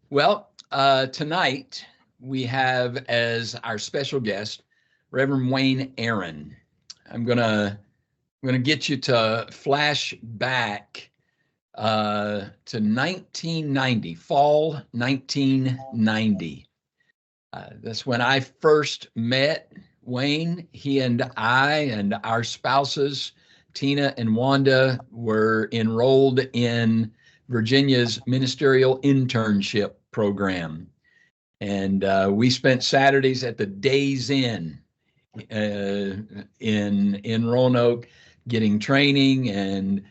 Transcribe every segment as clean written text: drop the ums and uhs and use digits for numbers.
Well, tonight we have as our special guest Reverend Wayne Aaron. I'm gonna get you to flash back to 1990, fall 1990. That's when I first met Wayne. He and I and our spouses, Tina and Wanda, were enrolled in Virginia's ministerial internship program. And we spent Saturdays at the Days Inn in Roanoke, getting training and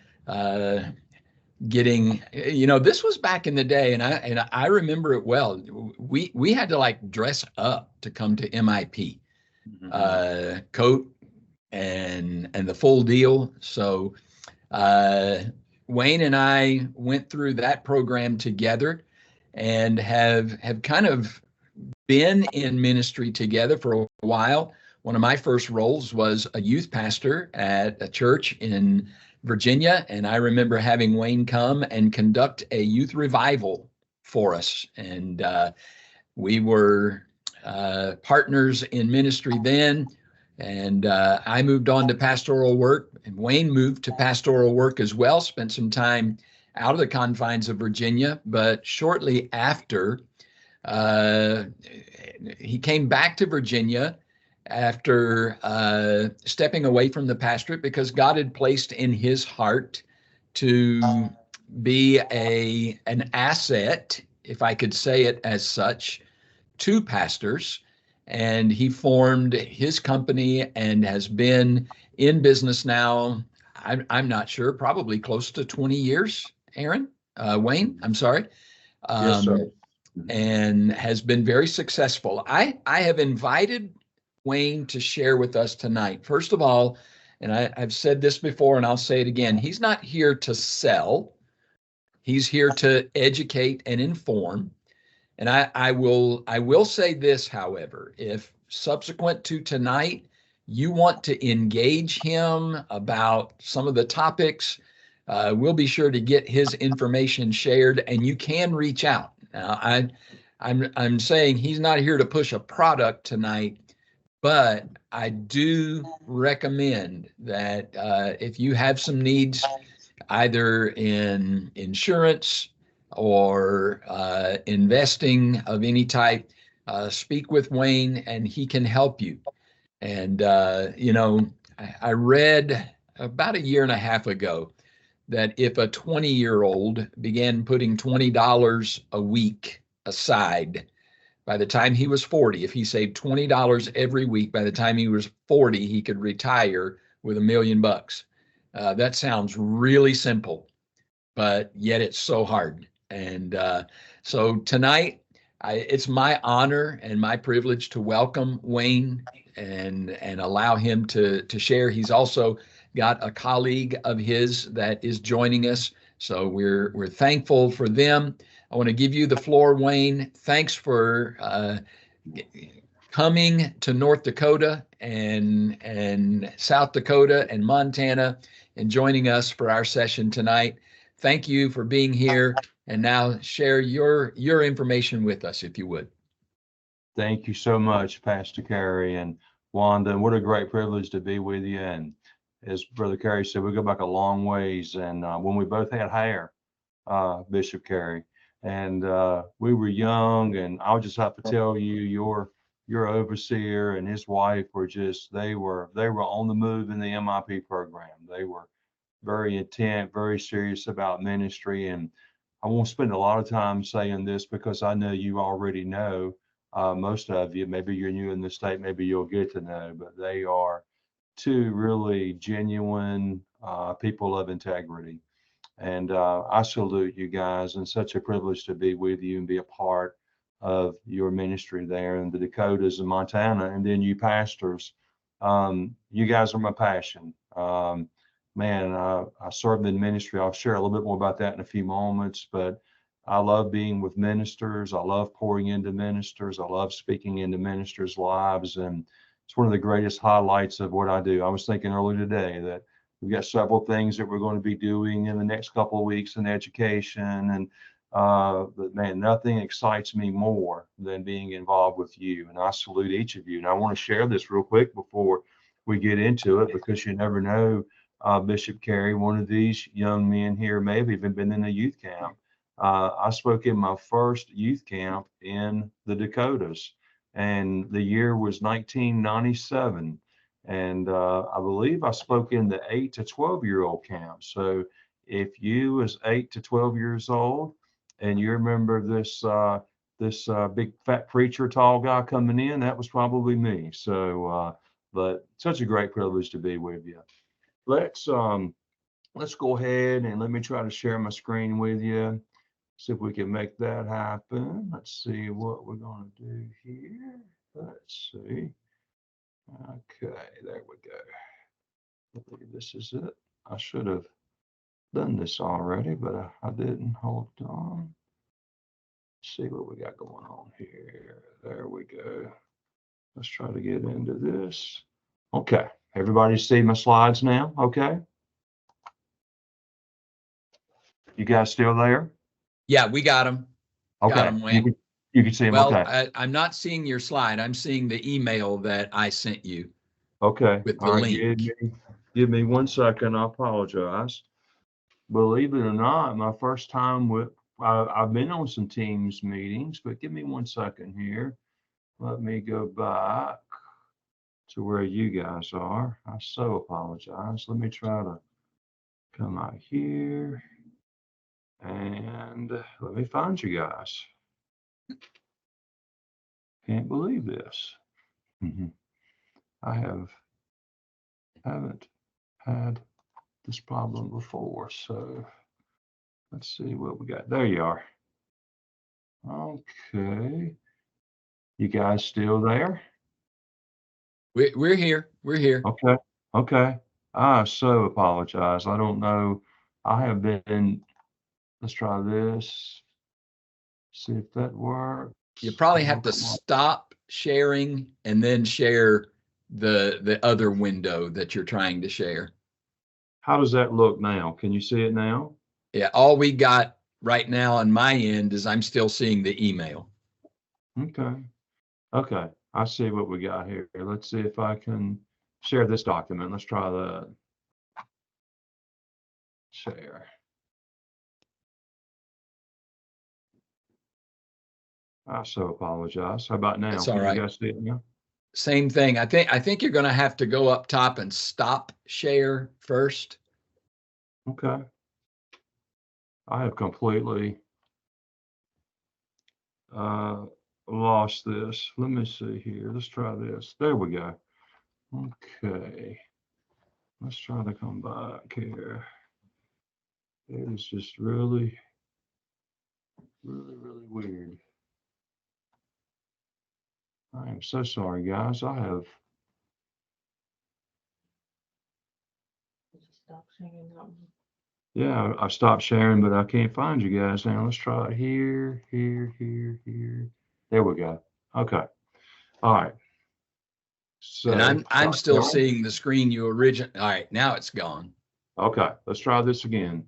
getting, this was back in the day, and I remember it well. We had to like dress up to come to MIP, coat and the full deal. So Wayne and I went through that program together and have kind of been in ministry together for a while. One of my first roles was a youth pastor at a church in Virginia, and I remember having Wayne come and conduct a youth revival for us. And we were partners in ministry then. And I moved on to pastoral work, and Wayne moved to pastoral work as well, spent some time out of the confines of Virginia. But shortly after, he came back to Virginia after stepping away from the pastorate because God had placed in his heart to be an asset, if I could say it as such, to pastors. And he formed his company and has been in business now, I'm not sure, probably close to 20 years, Aaron, Wayne, I'm sorry. Yes, sir. And has been very successful. I have invited Wayne to share with us tonight. First of all, and I've said this before and I'll say it again, he's not here to sell. He's here to educate and inform. And I will say this, however, if subsequent to tonight, you want to engage him about some of the topics, we'll be sure to get his information shared, and you can reach out. Now, I'm saying he's not here to push a product tonight, but I do recommend that if you have some needs, either in insurance or investing of any type, speak with Wayne and he can help you. And, I read about a year and a half ago that if a 20-year-old began putting $20 a week aside, by the time he was 40, if he saved $20 every week, by the time he was 40, he could retire with $1 million. That sounds really simple, but yet it's so hard. And so tonight, it's my honor and my privilege to welcome Wayne and allow him to share. He's also got a colleague of his that is joining us, so we're thankful for them. I want to give you the floor, Wayne. Thanks for coming to North Dakota and South Dakota and Montana and joining us for our session tonight. Thank you for being here. And now share your information with us, if you would. Thank you so much, Pastor Carey and Wanda. And what a great privilege to be with you. And as Brother Carey said, we go back a long ways. And when we both had hair, Bishop Carey, and we were young, and I'll just have to tell you, your overseer and his wife were just, they were on the move in the MIP program. They were very intent, very serious about ministry. And I won't spend a lot of time saying this because I know you already know, most of you, maybe you're new in the state, maybe you'll get to know, but they are two really genuine people of integrity. And I salute you guys, and such a privilege to be with you and be a part of your ministry there in the Dakotas and Montana. And then you pastors, you guys are my passion. Man, I served in ministry. I'll share a little bit more about that in a few moments, but I love being with ministers. I love pouring into ministers. I love speaking into ministers' lives. And it's one of the greatest highlights of what I do. I was thinking earlier today that we've got several things that we're going to be doing in the next couple of weeks in education. And But man, nothing excites me more than being involved with you. And I salute each of you. And I want to share this real quick before we get into it, because you never know, Bishop Carey, one of these young men here may have even been in a youth camp. I spoke in my first youth camp in the Dakotas, and the year was 1997. And I believe I spoke in the 8 to 12-year-old camp. So if you was 8 to 12 years old, and you remember this big fat preacher, tall guy coming in, that was probably me. So, but such a great privilege to be with you. Let's go ahead and let me try to share my screen with you. See if we can make that happen. Let's see what we're going to do here. Let's see. Okay, there we go. I believe this is it. I should have done this already, but I didn't. Hold on. See what we got going on here. There we go. Let's try to get into this. Okay. Everybody see my slides now? Okay. You guys still there? Yeah, we got them. Okay. Got them, Wayne. You can see them. Well, Okay. I'm not seeing your slide. I'm seeing the email that I sent you. Okay. With the All right. link. Give me 1 second. I apologize. Believe it or not, my first time with, I've been on some Teams meetings, but give me 1 second here. Let me go back to where you guys are. I so apologize. Let me try to come out here and let me find you guys. Can't believe this. I haven't had this problem before. So let's see what we got. There you are. Okay. You guys still there? We're here. We're here. Okay. Okay. I so apologize. I don't know. I have been, let's try this. See if that works. You probably have to stop sharing and then share the other window that you're trying to share. How does that look now? Can you see it now? Yeah, all we got right now on my end is I'm still seeing the email. Okay. Okay. I see what we got here. Let's see if I can share this document. Let's try that. Share. I so apologize. How about now? That's all Can right. you guys see it now? Same thing. I think you're going to have to go up top and stop share first. Okay. I have completely lost this. Let me see here. Let's try this. There we go. Okay. Let's try to come back here. It is just really, really weird. I am so sorry, guys. I have. Yeah, I stopped sharing, but I can't find you guys now. Let's try it here, here. There we go. Okay. All right. So And I'm still seeing the screen you originally. All right, now it's gone. Okay, let's try this again.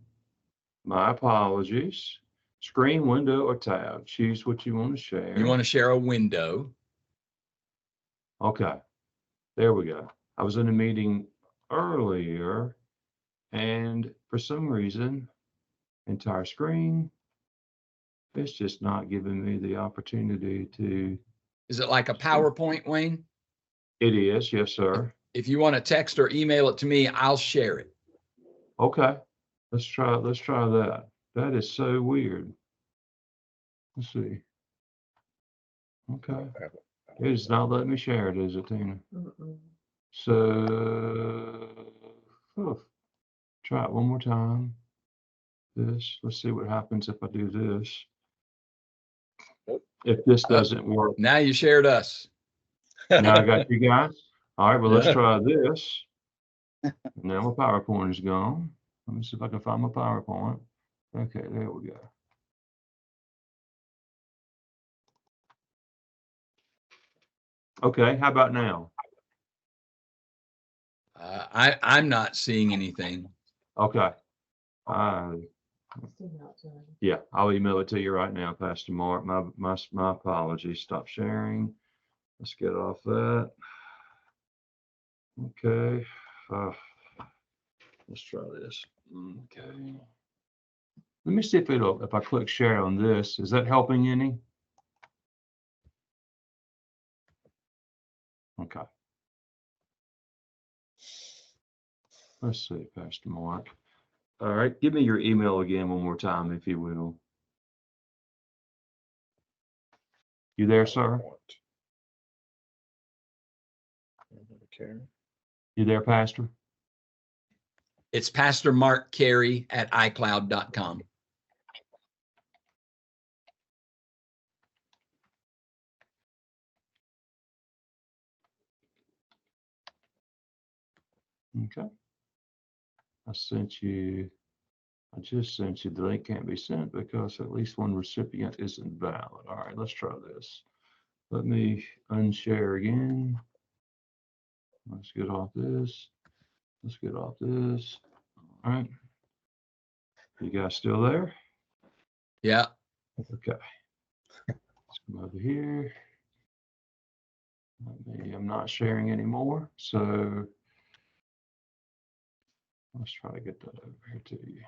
My apologies. Screen, window, or tab. Choose what you want to share. You want to share a window. Okay, there we go. I was in a meeting earlier, and for some reason, entire screen, it's just not giving me the opportunity to. Is it like a PowerPoint, Wayne? It is, yes, sir. If you want to text or email it to me, I'll share it. Okay, let's try that. That is so weird. Let's see. Okay. It is not letting me share it, is it, Tina? So, try it one more time. Let's see what happens if I do this. If this doesn't work. Now you shared us. Now I got you guys. All right, well, let's try this. Now my PowerPoint is gone. Let me see if I can find my PowerPoint. Okay, there we go. Okay, how about now? I'm not seeing anything. Okay. Yeah, I'll email it to you right now, Pastor Mark. My apologies. Stop sharing. Let's get off that. Okay. Let's try this. Okay. Let me see if I click share on this, is that helping any? Okay. Let's see, Pastor Mark. All right, give me your email again one more time, if you will. You there, sir? You there, Pastor? It's Pastor Mark Carey at iCloud.com. Okay. I just sent you the link can't be sent because at least one recipient isn't valid. All right, let's try this. Let me unshare again. Let's get off this. Let's get off this. All right. You guys still there? Yeah. Okay. Let's come over here. I'm not sharing anymore. So let's try to get that over here to you.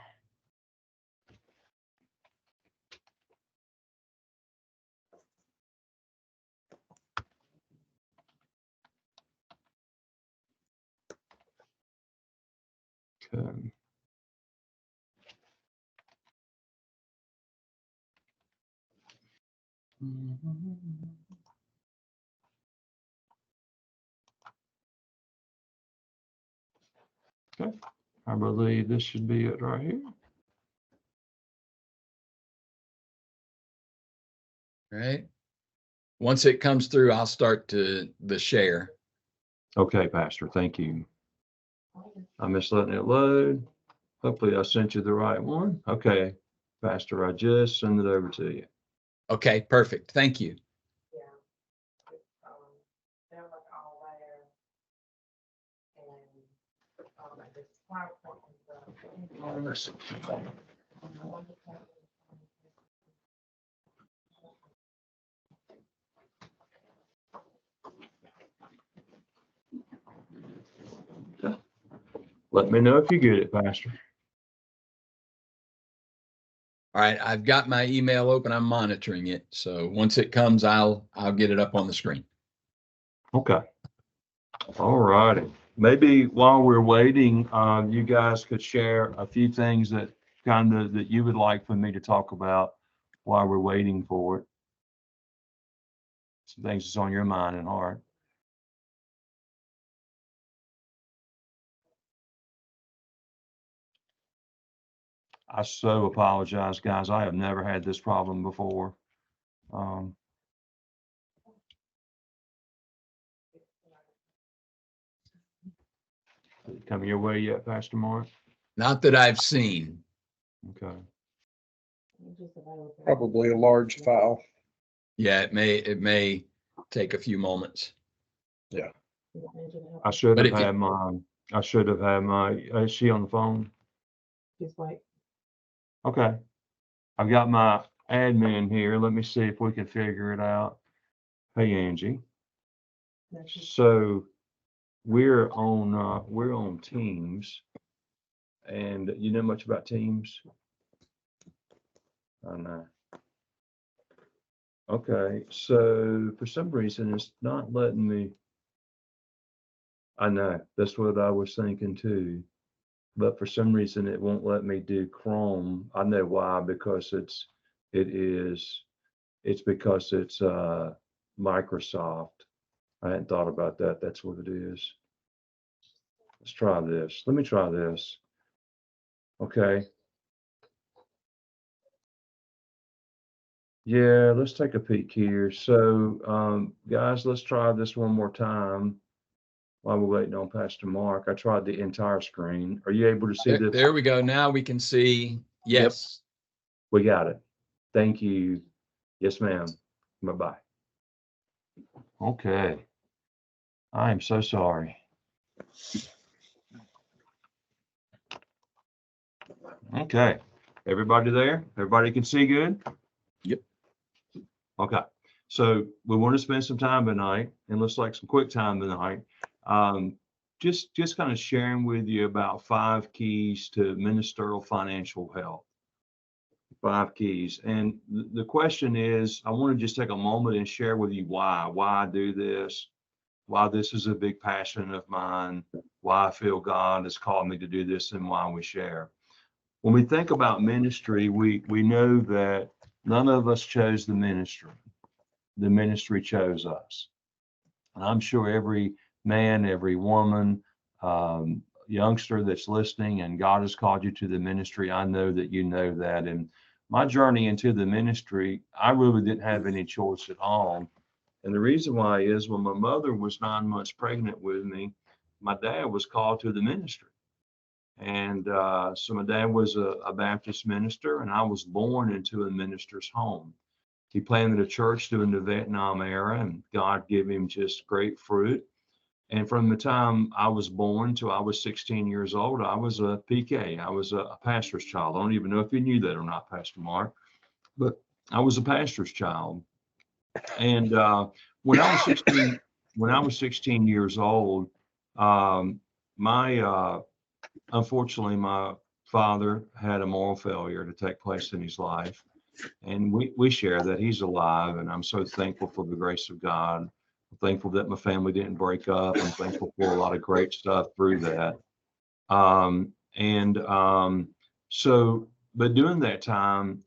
Okay. Okay. I believe this should be it right here. All right. Once it comes through, I'll start the share. Okay, Pastor. Thank you. I'm just letting it load. Hopefully I sent you the right one. Okay, Pastor, I just sent it over to you. Okay, perfect. Thank you. Let me know if you get it, Pastor. All right, I've got my email open. I'm monitoring it. So once it comes, I'll get it up on the screen. Okay. All righty. Maybe while we're waiting, you guys could share a few things that you would like for me to talk about while we're waiting for it. Some things that's on your mind and heart. I so apologize, guys. I have never had this problem before. Coming your way yet, Pastor Mark? Not that I've seen. Okay. Probably a large file. Yeah, it may take a few moments. Yeah. I should But have if you- had mine. I should have had my, is she on the phone? Just wait. Okay. I've got my admin here. Let me see if we can figure it out. Hey, Angie. So we're on Teams. And you know much about Teams? I know. Okay, so for some reason it's not letting me. I know, that's what I was thinking too. But for some reason it won't let me do Chrome. I know why, because it's because it's Microsoft. I hadn't thought about that. That's what it is. Let's try this. Let me try this. Okay. Yeah, let's take a peek here. So, guys, let's try this one more time while we're waiting on Pastor Mark. I tried the entire screen. Are you able to see this? There we go. Now we can see. Yes. We got it. Thank you. Yes, ma'am. Bye-bye. Okay. I am so sorry. Okay. Everybody there? Everybody can see good? Yep. Okay. So we want to spend some time tonight, and looks like some quick time tonight. Just kind of sharing with you about 5 keys to ministerial financial health. 5 keys. And the question is, I want to just take a moment and share with you why I do this, why this is a big passion of mine, why I feel God has called me to do this, and why we share. When we think about ministry, we know that none of us chose the ministry. The ministry chose us. And I'm sure every man, every woman, youngster that's listening, and God has called you to the ministry, I know that you know that. And my journey into the ministry, I really didn't have any choice at all. And the reason why is when my mother was 9 months pregnant with me, my dad was called to the ministry. And so my dad was a Baptist minister, and I was born into a minister's home. He planted a church during the Vietnam era, and God gave him just great fruit. And from the time I was born till I was 16 years old, I was a PK. I was a pastor's child. I don't even know if you knew that or not, Pastor Mark, but I was a pastor's child. And when I was 16 years old, unfortunately, my father had a moral failure to take place in his life. And we share that he's alive, and I'm so thankful for the grace of God. I'm thankful that my family didn't break up. I'm thankful for a lot of great stuff through that. So, but during that time,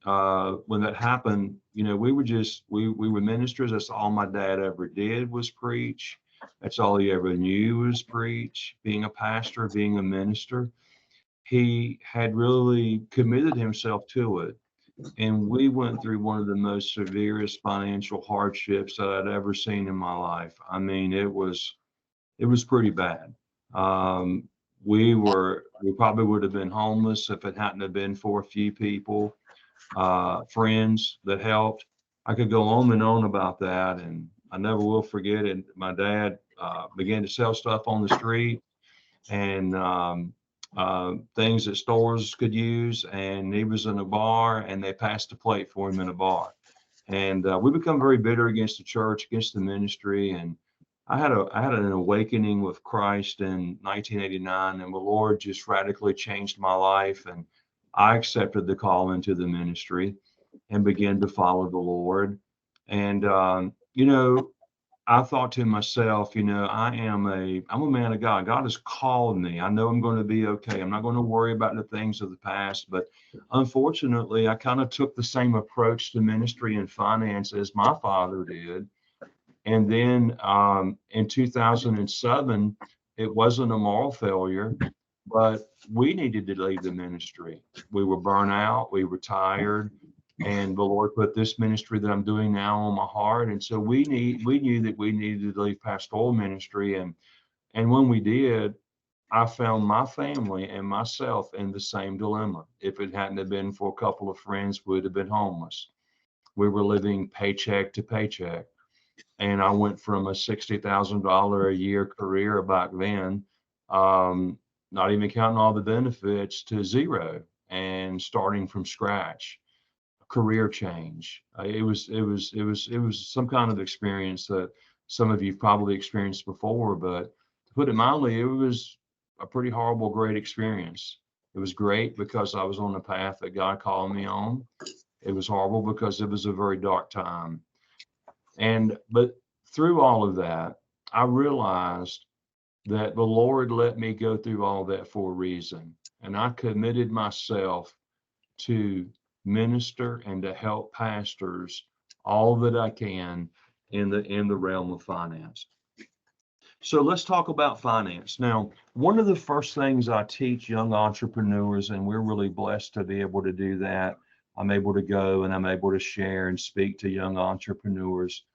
when that happened, we were ministers. That's all my dad ever did was preach. That's all he ever knew was preach, being a pastor, being a minister. He had really committed himself to it. And we went through one of the most severest financial hardships that I'd ever seen in my life. I mean, it was pretty bad. We probably would have been homeless if it hadn't have been for a few people, friends that helped. I could go on and on about that, and I never will forget it. My dad began to sell stuff on the street, and things that stores could use, and he was in a bar, and they passed a plate for him in a bar. And we become very bitter against the church, against the ministry. And I had an awakening with Christ in 1989, and the Lord just radically changed my life. And I accepted the call into the ministry and began to follow the Lord. And I thought to myself, I'm a man of God. God has called me. I know I'm going to be okay. I'm not going to worry about the things of the past. But unfortunately, I kind of took the same approach to ministry and finance as my father did. And then in 2007, it wasn't a moral failure, but we needed to leave the ministry. We were burnt out. We were tired. And the Lord put this ministry that I'm doing now on my heart. And so we knew that we needed to leave pastoral ministry. And when we did, I found my family and myself in the same dilemma. If it hadn't have been for a couple of friends, we would have been homeless. We were living paycheck to paycheck. And I went from a $60,000 a year career back then, not even counting all the benefits, to zero and starting from scratch. Career change. It was some kind of experience that some of you probably experienced before, but to put it mildly, it was a pretty horrible, great experience. It was great because I was on the path that God called me on. It was horrible because it was a very dark time. But through all of that, I realized that the Lord let me go through all that for a reason. And I committed myself to minister and to help pastors all that I can in the realm of finance. So let's talk about finance. Now, one of the first things I teach young entrepreneurs, and we're really blessed to be able to do that. I'm able to go and I'm able to share and speak to young entrepreneurs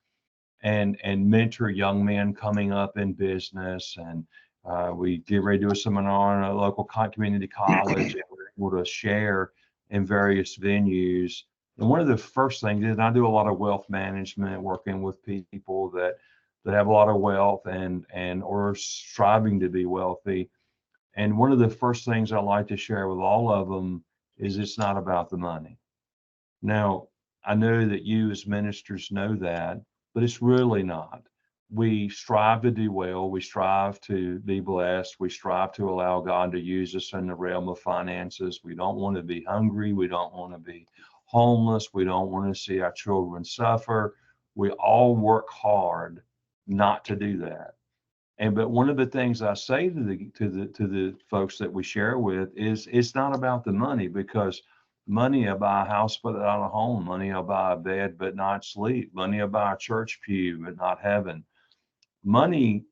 and mentor young men coming up in business. And we get ready to do a seminar in a local community college, and we're able to share in various venues. And one of the first things is I do a lot of wealth management, working with people that have a lot of wealth and or striving to be wealthy. And one of the first things I like to share with all of them is it's not about the money. Now, I know that you as ministers know that, but it's really not. We strive to do well. We strive to be blessed. We strive to allow God to use us in the realm of finances. We don't want to be hungry. We don't want to be homeless. We don't want to see our children suffer. We all work hard not to do that. But one of the things I say to the folks that we share with is it's not about the money, because money will buy a house but not a home. Money will buy a bed but not sleep. Money will buy a church pew but not heaven. Money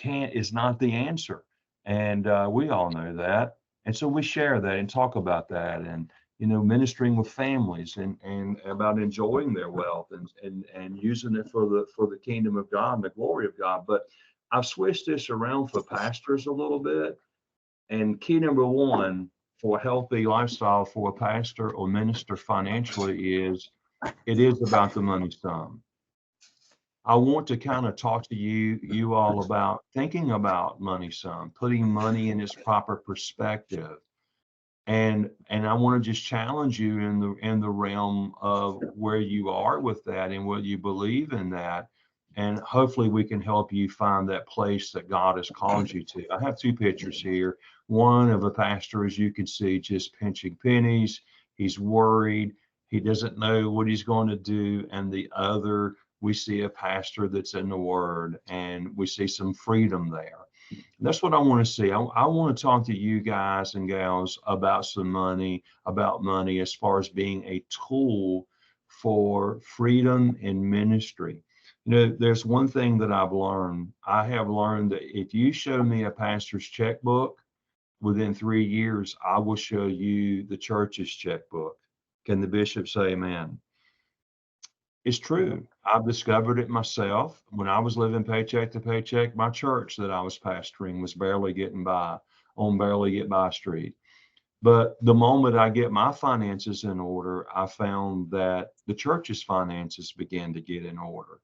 is not the answer, and we all know that. And so we share that and talk about that, and ministering with families and about enjoying their wealth and using it for the kingdom of God and the glory of God. But I've switched this around for pastors a little bit. And key number one for a healthy lifestyle for a pastor or minister financially is it is about the money sum. I want to kind of talk to you all about thinking about money sum, putting money in its proper perspective. And I want to just challenge you in the realm of where you are with that and what you believe in that. And hopefully we can help you find that place that God has called you to. I have two pictures here. One of a pastor, as you can see, just pinching pennies. He's worried. He doesn't know what he's going to do. And the other, we see a pastor that's in the Word, and we see some freedom there. That's what I want to see. I want to talk to you guys and gals about about money as far as being a tool for freedom in ministry. There's one thing that I've learned. I have learned that if you show me a pastor's checkbook, within 3 years, I will show you the church's checkbook. Can the bishop say amen? It's true. I've discovered it myself. When I was living paycheck to paycheck, my church that I was pastoring was barely getting by on barely get by street. But the moment I get my finances in order, I found that the church's finances began to get in order.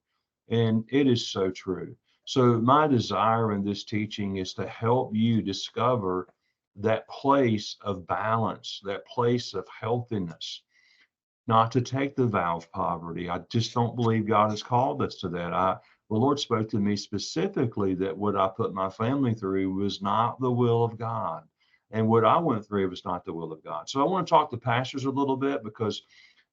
And it is so true. So my desire in this teaching is to help you discover that place of balance, that place of healthiness, not to take the vow of poverty. I just don't believe God has called us to that. The Lord spoke to me specifically that what I put my family through was not the will of God. And what I went through was not the will of God. So I want to talk to pastors a little bit, because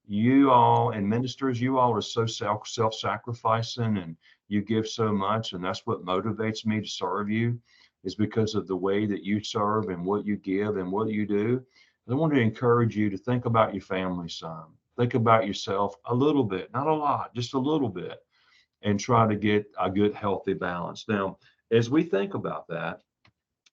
you all and ministers, you all are so self-sacrificing, and you give so much. And that's what motivates me to serve you, is because of the way that you serve and what you give and what you do. I want to encourage you to think about your family some. Think about yourself a little bit, not a lot, just a little bit, and try to get a good, healthy balance. Now, as we think about that,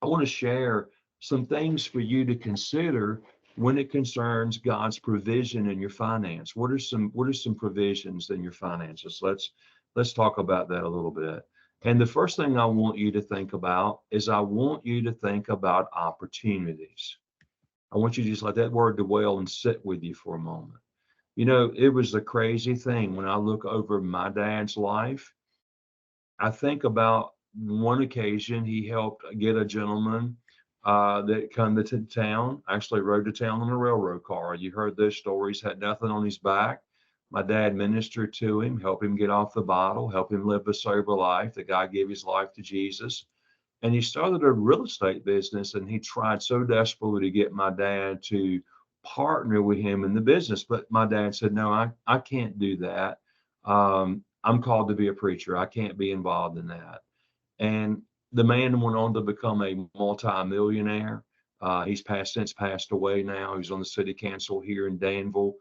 I want to share some things for you to consider when it concerns God's provision in your finance. What are some provisions in your finances? Let's talk about that a little bit. And the first thing I want you to think about is I want you to think about opportunities. I want you to just let that word dwell and sit with you for a moment. It was a crazy thing when I look over my dad's life. I think about one occasion he helped get a gentleman that come to town, actually rode to town on a railroad car. You heard those stories, had nothing on his back. My dad ministered to him, helped him get off the bottle, helped him live a sober life. The guy gave his life to Jesus. And he started a real estate business, and he tried so desperately to get my dad to partner with him in the business. But my dad said, no, I can't do that. I'm called to be a preacher. I can't be involved in that. And the man went on to become a multi-millionaire. He's since passed away now. He's on the city council here in Danville.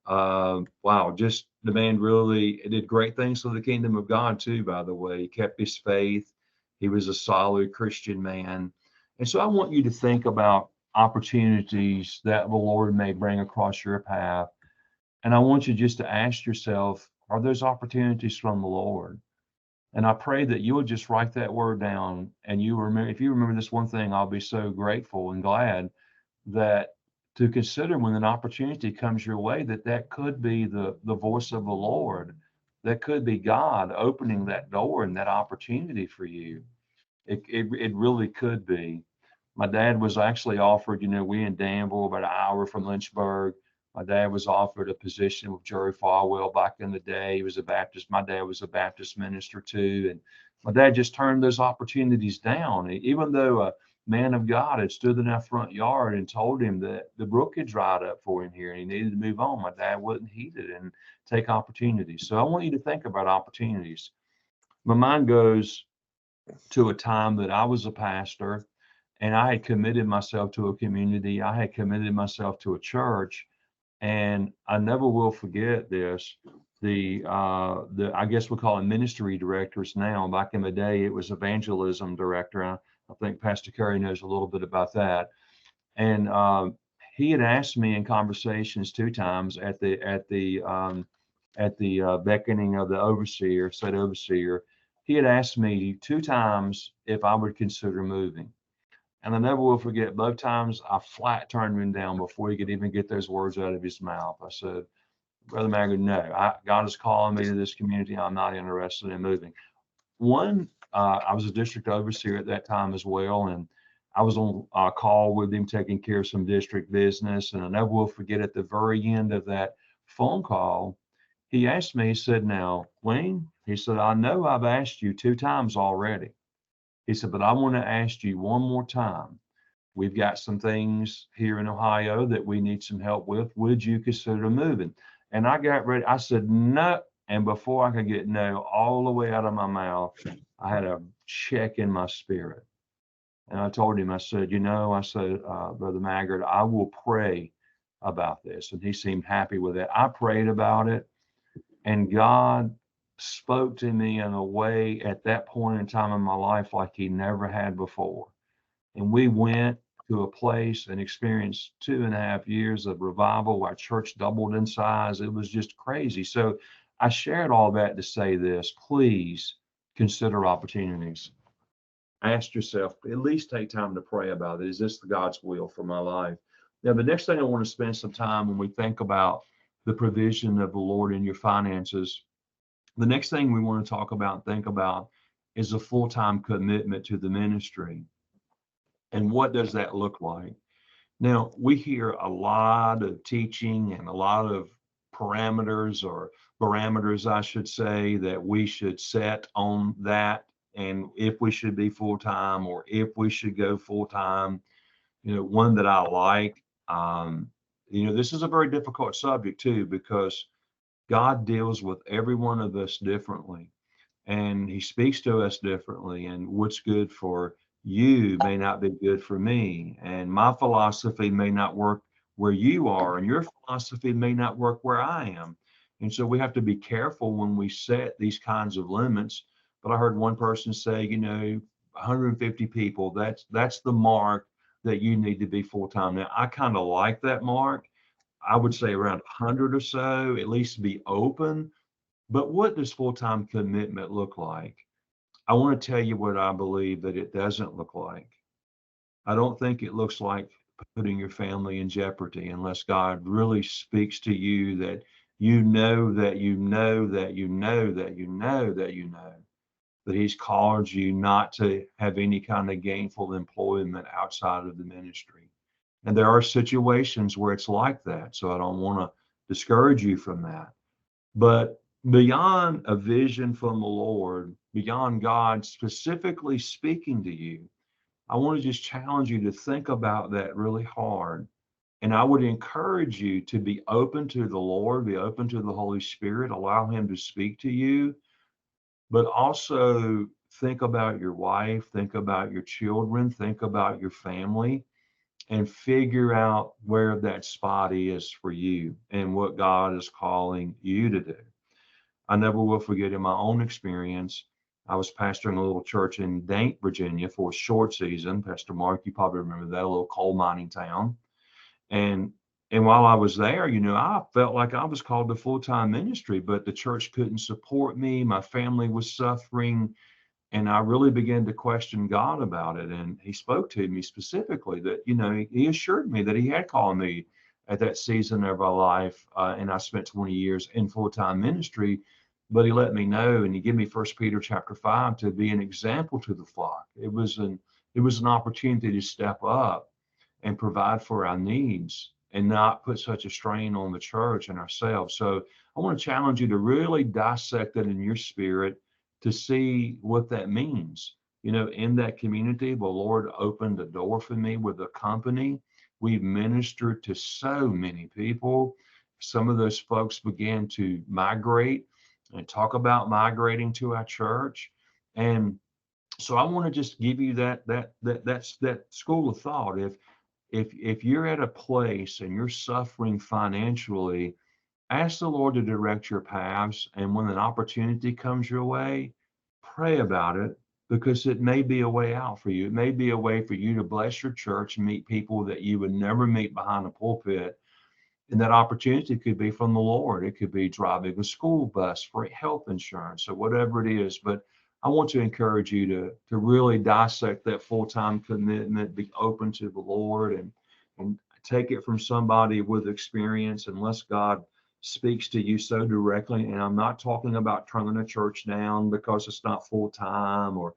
Wow, just the man really did great things for the kingdom of God too, by the way. He kept his faith. He was a solid Christian man. And so I want you to think about opportunities that the Lord may bring across your path. And I want you just to ask yourself, are those opportunities from the Lord? And I pray that you would just write that word down, and if you remember this one thing, I'll be so grateful and glad that to consider when an opportunity comes your way, that could be the voice of the Lord. That could be God opening that door and that opportunity for you. It really could be. My dad was actually offered, we in Danville, about an hour from Lynchburg. My dad was offered a position with Jerry Falwell back in the day. He was a Baptist. My dad was a Baptist minister too. And my dad just turned those opportunities down. Even though a man of God had stood in that front yard and told him that the brook had dried up for him here and he needed to move on, my dad wouldn't heed it and take opportunities. So I want you to think about opportunities. My mind goes to a time that I was a pastor and I had committed myself to a community. I had committed myself to a church, and I never will forget this. The I guess we call them ministry directors now. Back in the day, it was evangelism director. I think Pastor Kerry knows a little bit about that. And he had asked me in conversations 2 times at the beckoning of the overseer, state overseer. He had asked me 2 times if I would consider moving. And I never will forget, both times I flat turned him down before he could even get those words out of his mouth. I said, Brother Maggard, no, God is calling me to this community. I'm not interested in moving. I was a district overseer at that time as well. And I was on a call with him taking care of some district business. And I never will forget, at the very end of that phone call, he asked me, he said, now, Wayne, he said, I know I've asked you 2 times already. He said, but I want to ask you one more time. We've got some things here in Ohio that we need some help with. Would you consider moving? And I got ready. I said, no. And before I could get no all the way out of my mouth, I had a check in my spirit. And I told him, I said, Brother Maggard, I will pray about this. And he seemed happy with it. I prayed about it, and God spoke to me in a way at that point in time in my life like he never had before. And we went to a place and experienced 2.5 years of revival. Our church doubled in size. It was just crazy. So I shared all that to say this: please consider opportunities. Ask yourself, at least take time to pray about it. Is this God's will for my life? Now, the next thing I want to spend some time when we think about the provision of the Lord in your finances, the next thing we want to talk about and think about is a full-time commitment to the ministry. And what does that look like? Now, we hear a lot of teaching and a lot of parameters, I should say, that we should set on that, and if we should be full-time or if we should go full-time. One that I like, this is a very difficult subject too, because God deals with every one of us differently, and he speaks to us differently, and what's good for you may not be good for me, and my philosophy may not work where you are, and your philosophy may not work where I am. And so we have to be careful when we set these kinds of limits. But I heard one person say, 150 people, that's the mark that you need to be full-time. Now, I kind of like that mark. I would say around 100 or so, at least be open. But what does full-time commitment look like? I want to tell you what I believe that it doesn't look like. I don't think it looks like putting your family in jeopardy unless God really speaks to you that that he's called you not to have any kind of gainful employment outside of the ministry. And there are situations where it's like that. So I don't want to discourage you from that. But beyond a vision from the Lord, beyond God specifically speaking to you, I want to just challenge you to think about that really hard. And I would encourage you to be open to the Lord, be open to the Holy Spirit, allow him to speak to you, but also think about your wife, think about your children, think about your family, and figure out where that spot is for you and what God is calling you to do. I never will forget, in my own experience, I was pastoring a little church in Dante, Virginia for a short season. Pastor Mark, you probably remember that, a little coal mining town. And while I was there, I felt like I was called to full-time ministry, but the church couldn't support me. My family was suffering. And I really began to question God about it. And he spoke to me specifically that, he assured me that he had called me at that season of our life. And I spent 20 years in full-time ministry, but he let me know, and he gave me 1 Peter chapter 5 to be an example to the flock. It was an It was an opportunity to step up and provide for our needs and not put such a strain on the church and ourselves. So I want to challenge you to really dissect that in your spirit to see what that means. You know, in that community, the Lord opened a door for me with a company. We've ministered to so many people. Some of those folks began to migrate and talk about migrating to our church. And so I want to just give you that school of thought. If you're at a place and you're suffering financially, ask the Lord to direct your paths. And when an opportunity comes your way, pray about it, because it may be a way out for you. It may be a way for you to bless your church and meet people that you would never meet behind a pulpit. And that opportunity could be from the Lord. It could be driving a school bus for health insurance or whatever it is. But I want to encourage you to really dissect that full-time commitment, be open to the Lord, and take it from somebody with experience, unless God speaks to you so directly. And I'm not talking about turning a church down because it's not full-time, or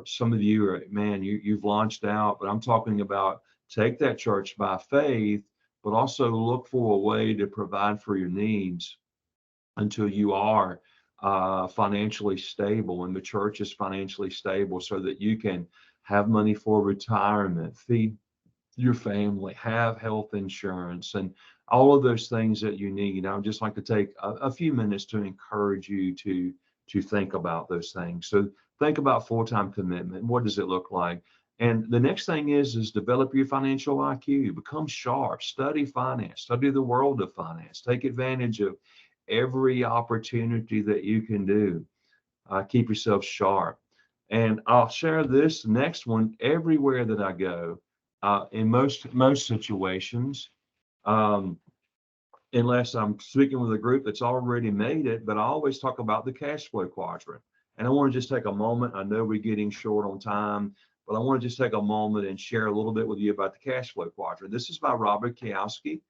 some of you are, man, you've launched out, but I'm talking about take that church by faith, but also look for a way to provide for your needs until you are financially stable and the church is financially stable, so that you can have money for retirement, feed your family, have health insurance, and all of those things that you need. I would just like to take a few minutes to encourage you to think about those things. So think about full-time commitment. What does it look like? And the next thing is develop your financial IQ, become sharp, study finance, study the world of finance, take advantage of every opportunity that you can do. Keep yourself sharp. And I'll share this next one everywhere that I go. In most situations, um, unless I'm speaking with a group that's already made it, but I always talk about the cash flow quadrant. And I want to just take a moment. I know we're getting short on time, but I want to just take a moment and share a little bit with you about the cash flow quadrant. This is by Robert Kiyosaki.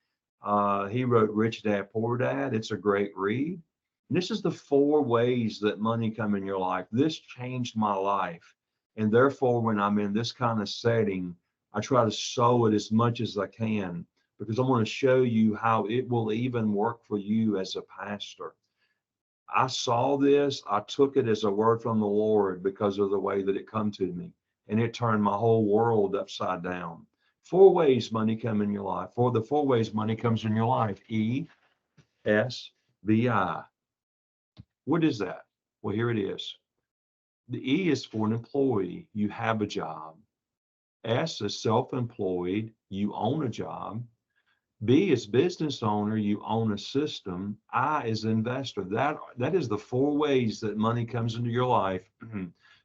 He wrote Rich Dad, Poor Dad. It's a great read. And this is the 4 ways that money come in your life. This changed my life. And therefore, when I'm in this kind of setting, I try to sow it as much as I can, because I want to show you how it will even work for you as a pastor. I saw this, I took it as a word from the Lord because of the way that it come to me, and it turned my whole world upside down. 4 ways money come in your life. For the 4 ways money comes in your life. ESBI. What is that? Well, here it is. The E is for an employee. You have a job. S is self-employed. You own a job. B is business owner, you own a system. I is investor. That is the 4 ways that money comes into your life.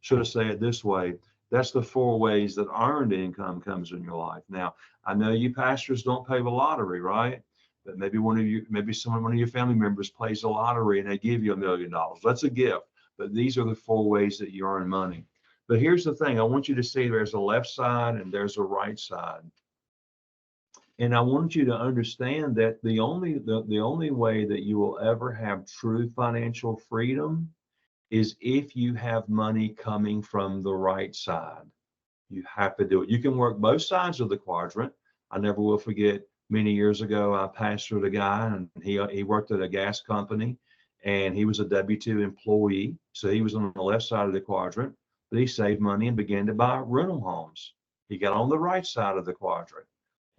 Should I say it this way? That's the 4 ways that earned income comes in your life. Now, I know you pastors don't pay the lottery, right? But maybe one of your family members plays the lottery and they give you $1 million. That's a gift. But these are the 4 ways that you earn money. But here's the thing. I want you to see there's a left side and there's a right side. And I want you to understand that the only way that you will ever have true financial freedom is if you have money coming from the right side. You have to do it. You can work both sides of the quadrant. I never will forget, many years ago, I pastored a guy, and he worked at a gas company, and he was a W-2 employee. So he was on the left side of the quadrant, but he saved money and began to buy rental homes. He got on the right side of the quadrant.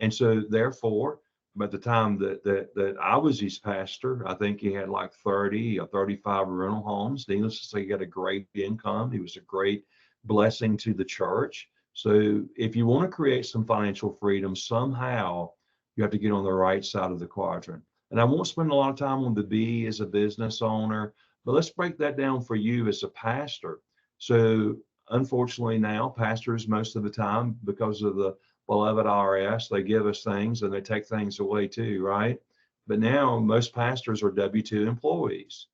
And so therefore, by the time that I was his pastor, I think he had like 30 or 35 rental homes. Needless to say, he got a great income. He was a great blessing to the church. So if you want to create some financial freedom, somehow you have to get on the right side of the quadrant. And I won't spend a lot of time on the B as a business owner, but let's break that down for you as a pastor. So unfortunately now, pastors, most of the time, because of the beloved IRS, they give us things and they take things away too, right? But now most pastors are W-2 employees.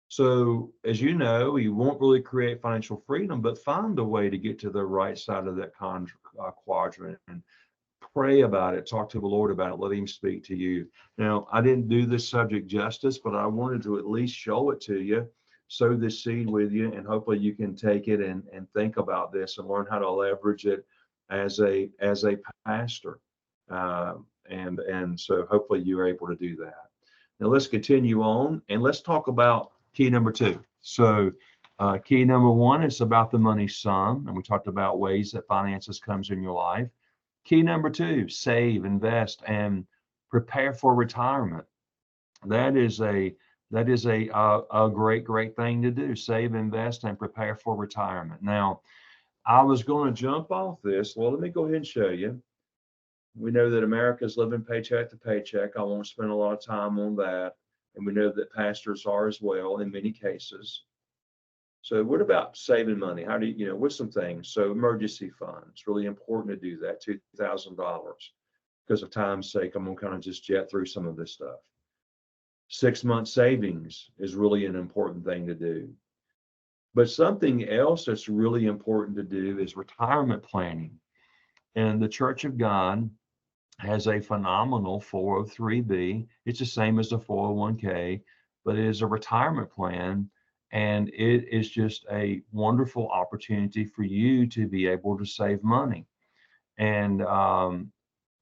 So as you know, you won't really create financial freedom, but find a way to get to the right side of that quadrant and pray about it, talk to the Lord about it, let him speak to you. Now, I didn't do this subject justice, but I wanted to at least show it to you sow this seed with you, and hopefully you can take it and think about this and learn how to leverage it as a pastor. And so hopefully you're able to do that. Now let's continue on and let's talk about key number 2. So key number 1 is about the money sum, and we talked about ways that finances comes in your life. Key number 2, save, invest, and prepare for retirement. That is a great thing to do. Save, invest, and prepare for retirement. Now, I was going to jump off this. Well, let me go ahead and show you. We know that America's living paycheck to paycheck. I won't spend a lot of time on that. And we know that pastors are as well in many cases. So what about saving money? How do you, what's some things? So emergency fund, it's really important to do that, $2,000. Because of time's sake, I'm going to kind of just jet through some of this stuff. 6-month savings is really an important thing to do. But something else that's really important to do is retirement planning. And the Church of God has a phenomenal 403b. It's the same as the 401k, but it is a retirement plan. And it is just a wonderful opportunity for you to be able to save money. And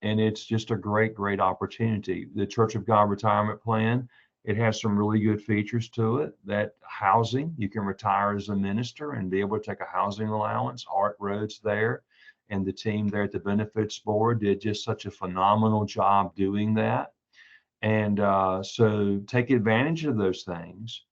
it's just a great opportunity. The Church of God retirement plan, it has some really good features to it. That housing, you can retire as a minister and be able to take a housing allowance. Art Rhodes there and the team there at the benefits board did just such a phenomenal job doing that. And so take advantage of those things.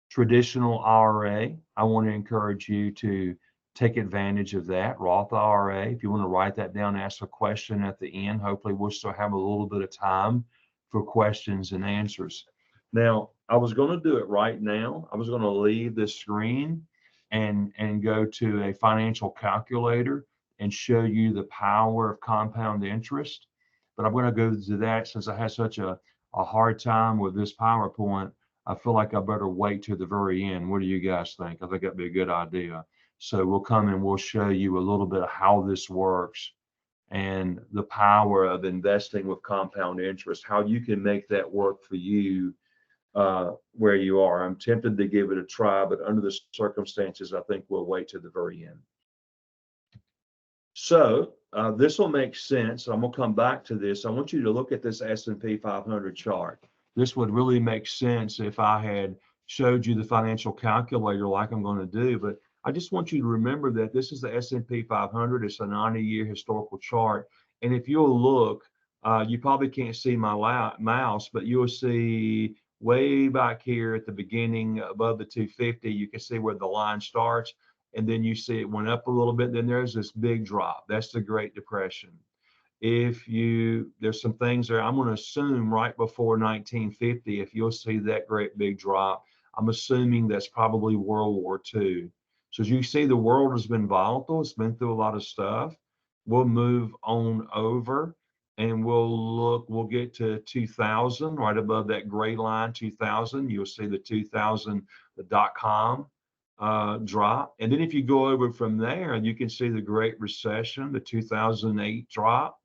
Traditional IRA, I want to encourage you to take advantage of that. Roth IRA, if you want to write that down, ask a question at the end. Hopefully we'll still have a little bit of time for questions and answers. Now, I was going to do it right now. I was going to leave this screen and go to a financial calculator and show you the power of compound interest. But I'm going to go to that since I had such a hard time with this PowerPoint. I feel like I better wait to the very end. What do you guys think? I think that'd be a good idea. So we'll come and we'll show you a little bit of how this works and the power of investing with compound interest, how you can make that work for you where you are. I'm tempted to give it a try, but under the circumstances, I think we'll wait to the very end. So this will make sense. I'm going to come back to this. I want you to look at this S&P 500 chart. This would really make sense if I had showed you the financial calculator like I'm going to do, but I just want you to remember that this is the S&P 500. It's a 90-year historical chart. And if you'll look, you probably can't see my mouse, but you'll see way back here at the beginning above the 250, you can see where the line starts. And then you see it went up a little bit. Then there's this big drop. That's the Great Depression. There's some things there. I'm going to assume right before 1950, if you'll see that great big drop, I'm assuming that's probably World War II. So as you see, the world has been volatile. It's been through a lot of stuff. We'll move on over and we'll get to 2000, right above that gray line, 2000. You'll see the 2000, the .com drop. And then if you go over from there, you can see the Great Recession, the 2008 drop.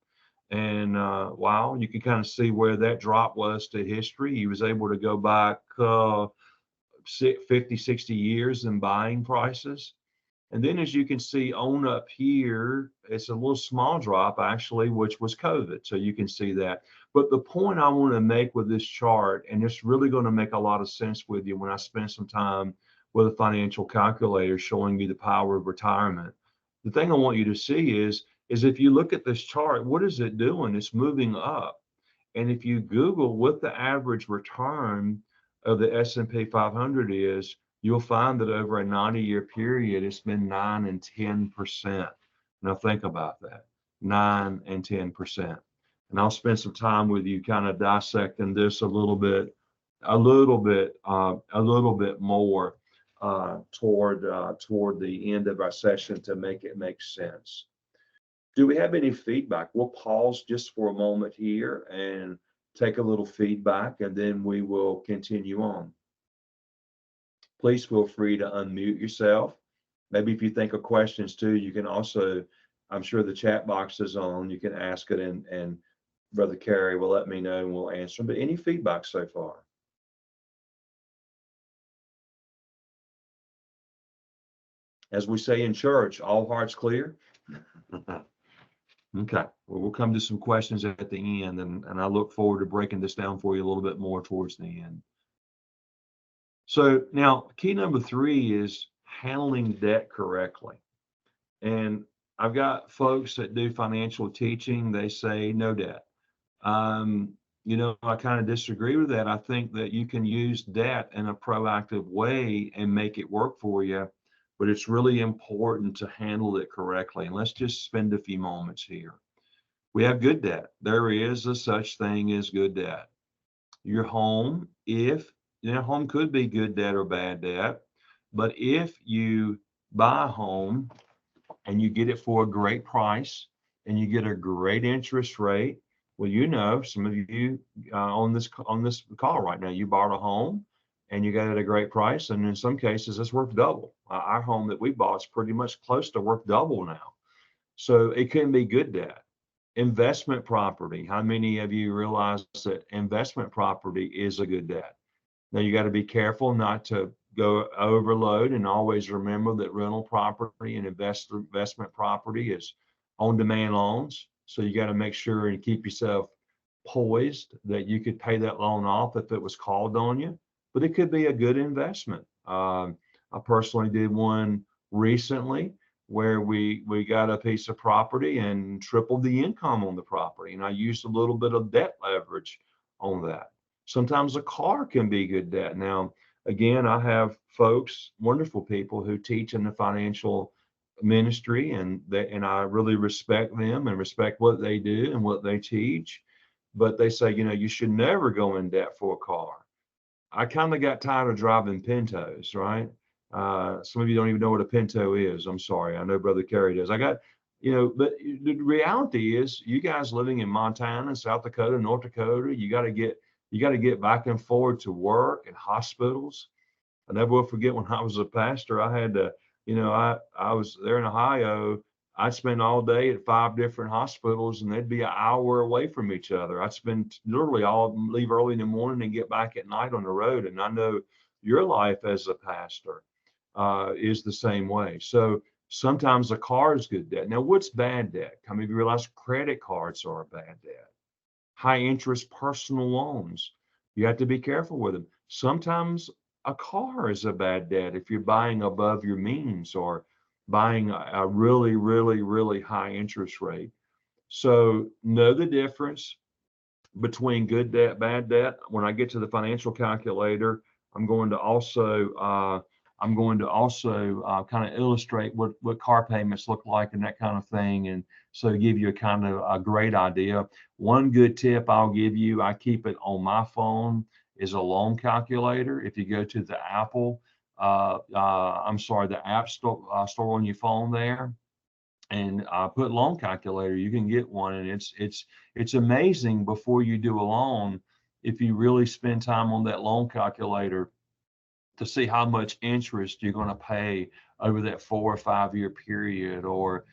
And wow, you can kind of see where that drop was to history. He was able to go back 50, 60 years in buying prices. And then as you can see on up here, it's a little small drop actually, which was COVID. So you can see that. But the point I want to make with this chart, and it's really going to make a lot of sense with you when I spend some time with a financial calculator showing you the power of retirement. The thing I want you to see is if you look at this chart, what is it doing? It's moving up. And if you Google what the average return of the S&P 500 is, you'll find that over a 90-year period, it's been 9 and 10%. Now think about that, 9 and 10%. And I'll spend some time with you kind of dissecting this a little bit more toward the end of our session to make it make sense. Do we have any feedback? We'll pause just for a moment here and take a little feedback, and then we will continue on. Please feel free to unmute yourself. Maybe if you think of questions too, you can also, I'm sure the chat box is on, you can ask it and Brother Carey will let me know and we'll answer. But any feedback so far? As we say in church, all hearts clear? Okay, well, we'll come to some questions at the end, and I look forward to breaking this down for you a little bit more towards the end. So now, key number 3 is handling debt correctly. And I've got folks that do financial teaching, they say no debt. I kind of disagree with that. I think that you can use debt in a proactive way and make it work for you, but it's really important to handle it correctly. And let's just spend a few moments here. We have good debt. There is a such thing as good debt. Your home, if home could be good debt or bad debt, but if you buy a home and you get it for a great price and you get a great interest rate, well, some of you on this call right now, you bought a home and you got it at a great price, and in some cases it's worth double. Our home that we bought is pretty much close to worth double now. So it can be good debt. Investment property. How many of you realize that investment property is a good debt? Now you got to be careful not to go overload, and always remember that rental property and investment property is on-demand loans. So you got to make sure and keep yourself poised that you could pay that loan off if it was called on you. But it could be a good investment. I personally did one recently where we got a piece of property and tripled the income on the property, and I used a little bit of debt leverage on that. Sometimes a car can be good debt. Now, again, I have folks, wonderful people who teach in the financial ministry, and I really respect them and respect what they do and what they teach. But they say, you should never go in debt for a car. I kind of got tired of driving Pintos, right? Some of you don't even know what a Pinto is. I'm sorry. I know Brother Kerry does. But the reality is, you guys living in Montana, South Dakota, North Dakota, you got to get back and forward to work and hospitals. I never will forget when I was a pastor, I had to, I was there in Ohio. I'd spend all day at 5 different hospitals, and they'd be an hour away from each other. I'd spend literally leave early in the morning and get back at night on the road. And I know your life as a pastor is the same way. So sometimes a car is good debt. Now, what's bad debt? How many of you realize credit cards are a bad debt? High interest personal loans. You have to be careful with them. Sometimes a car is a bad debt if you're buying above your means or buying a really, really, really high interest rate. So know the difference between good debt, bad debt. When I get to the financial calculator, I'm going to also kind of illustrate what car payments look like and that kind of thing. And so to give you a kind of a great idea, one good tip I'll give you, I keep it on my phone, is a loan calculator. If you go to the the App Store on your phone there, and put loan calculator, you can get one, and it's amazing before you do a loan, if you really spend time on that loan calculator, to see how much interest you're going to pay over that 4 or 5 year period, or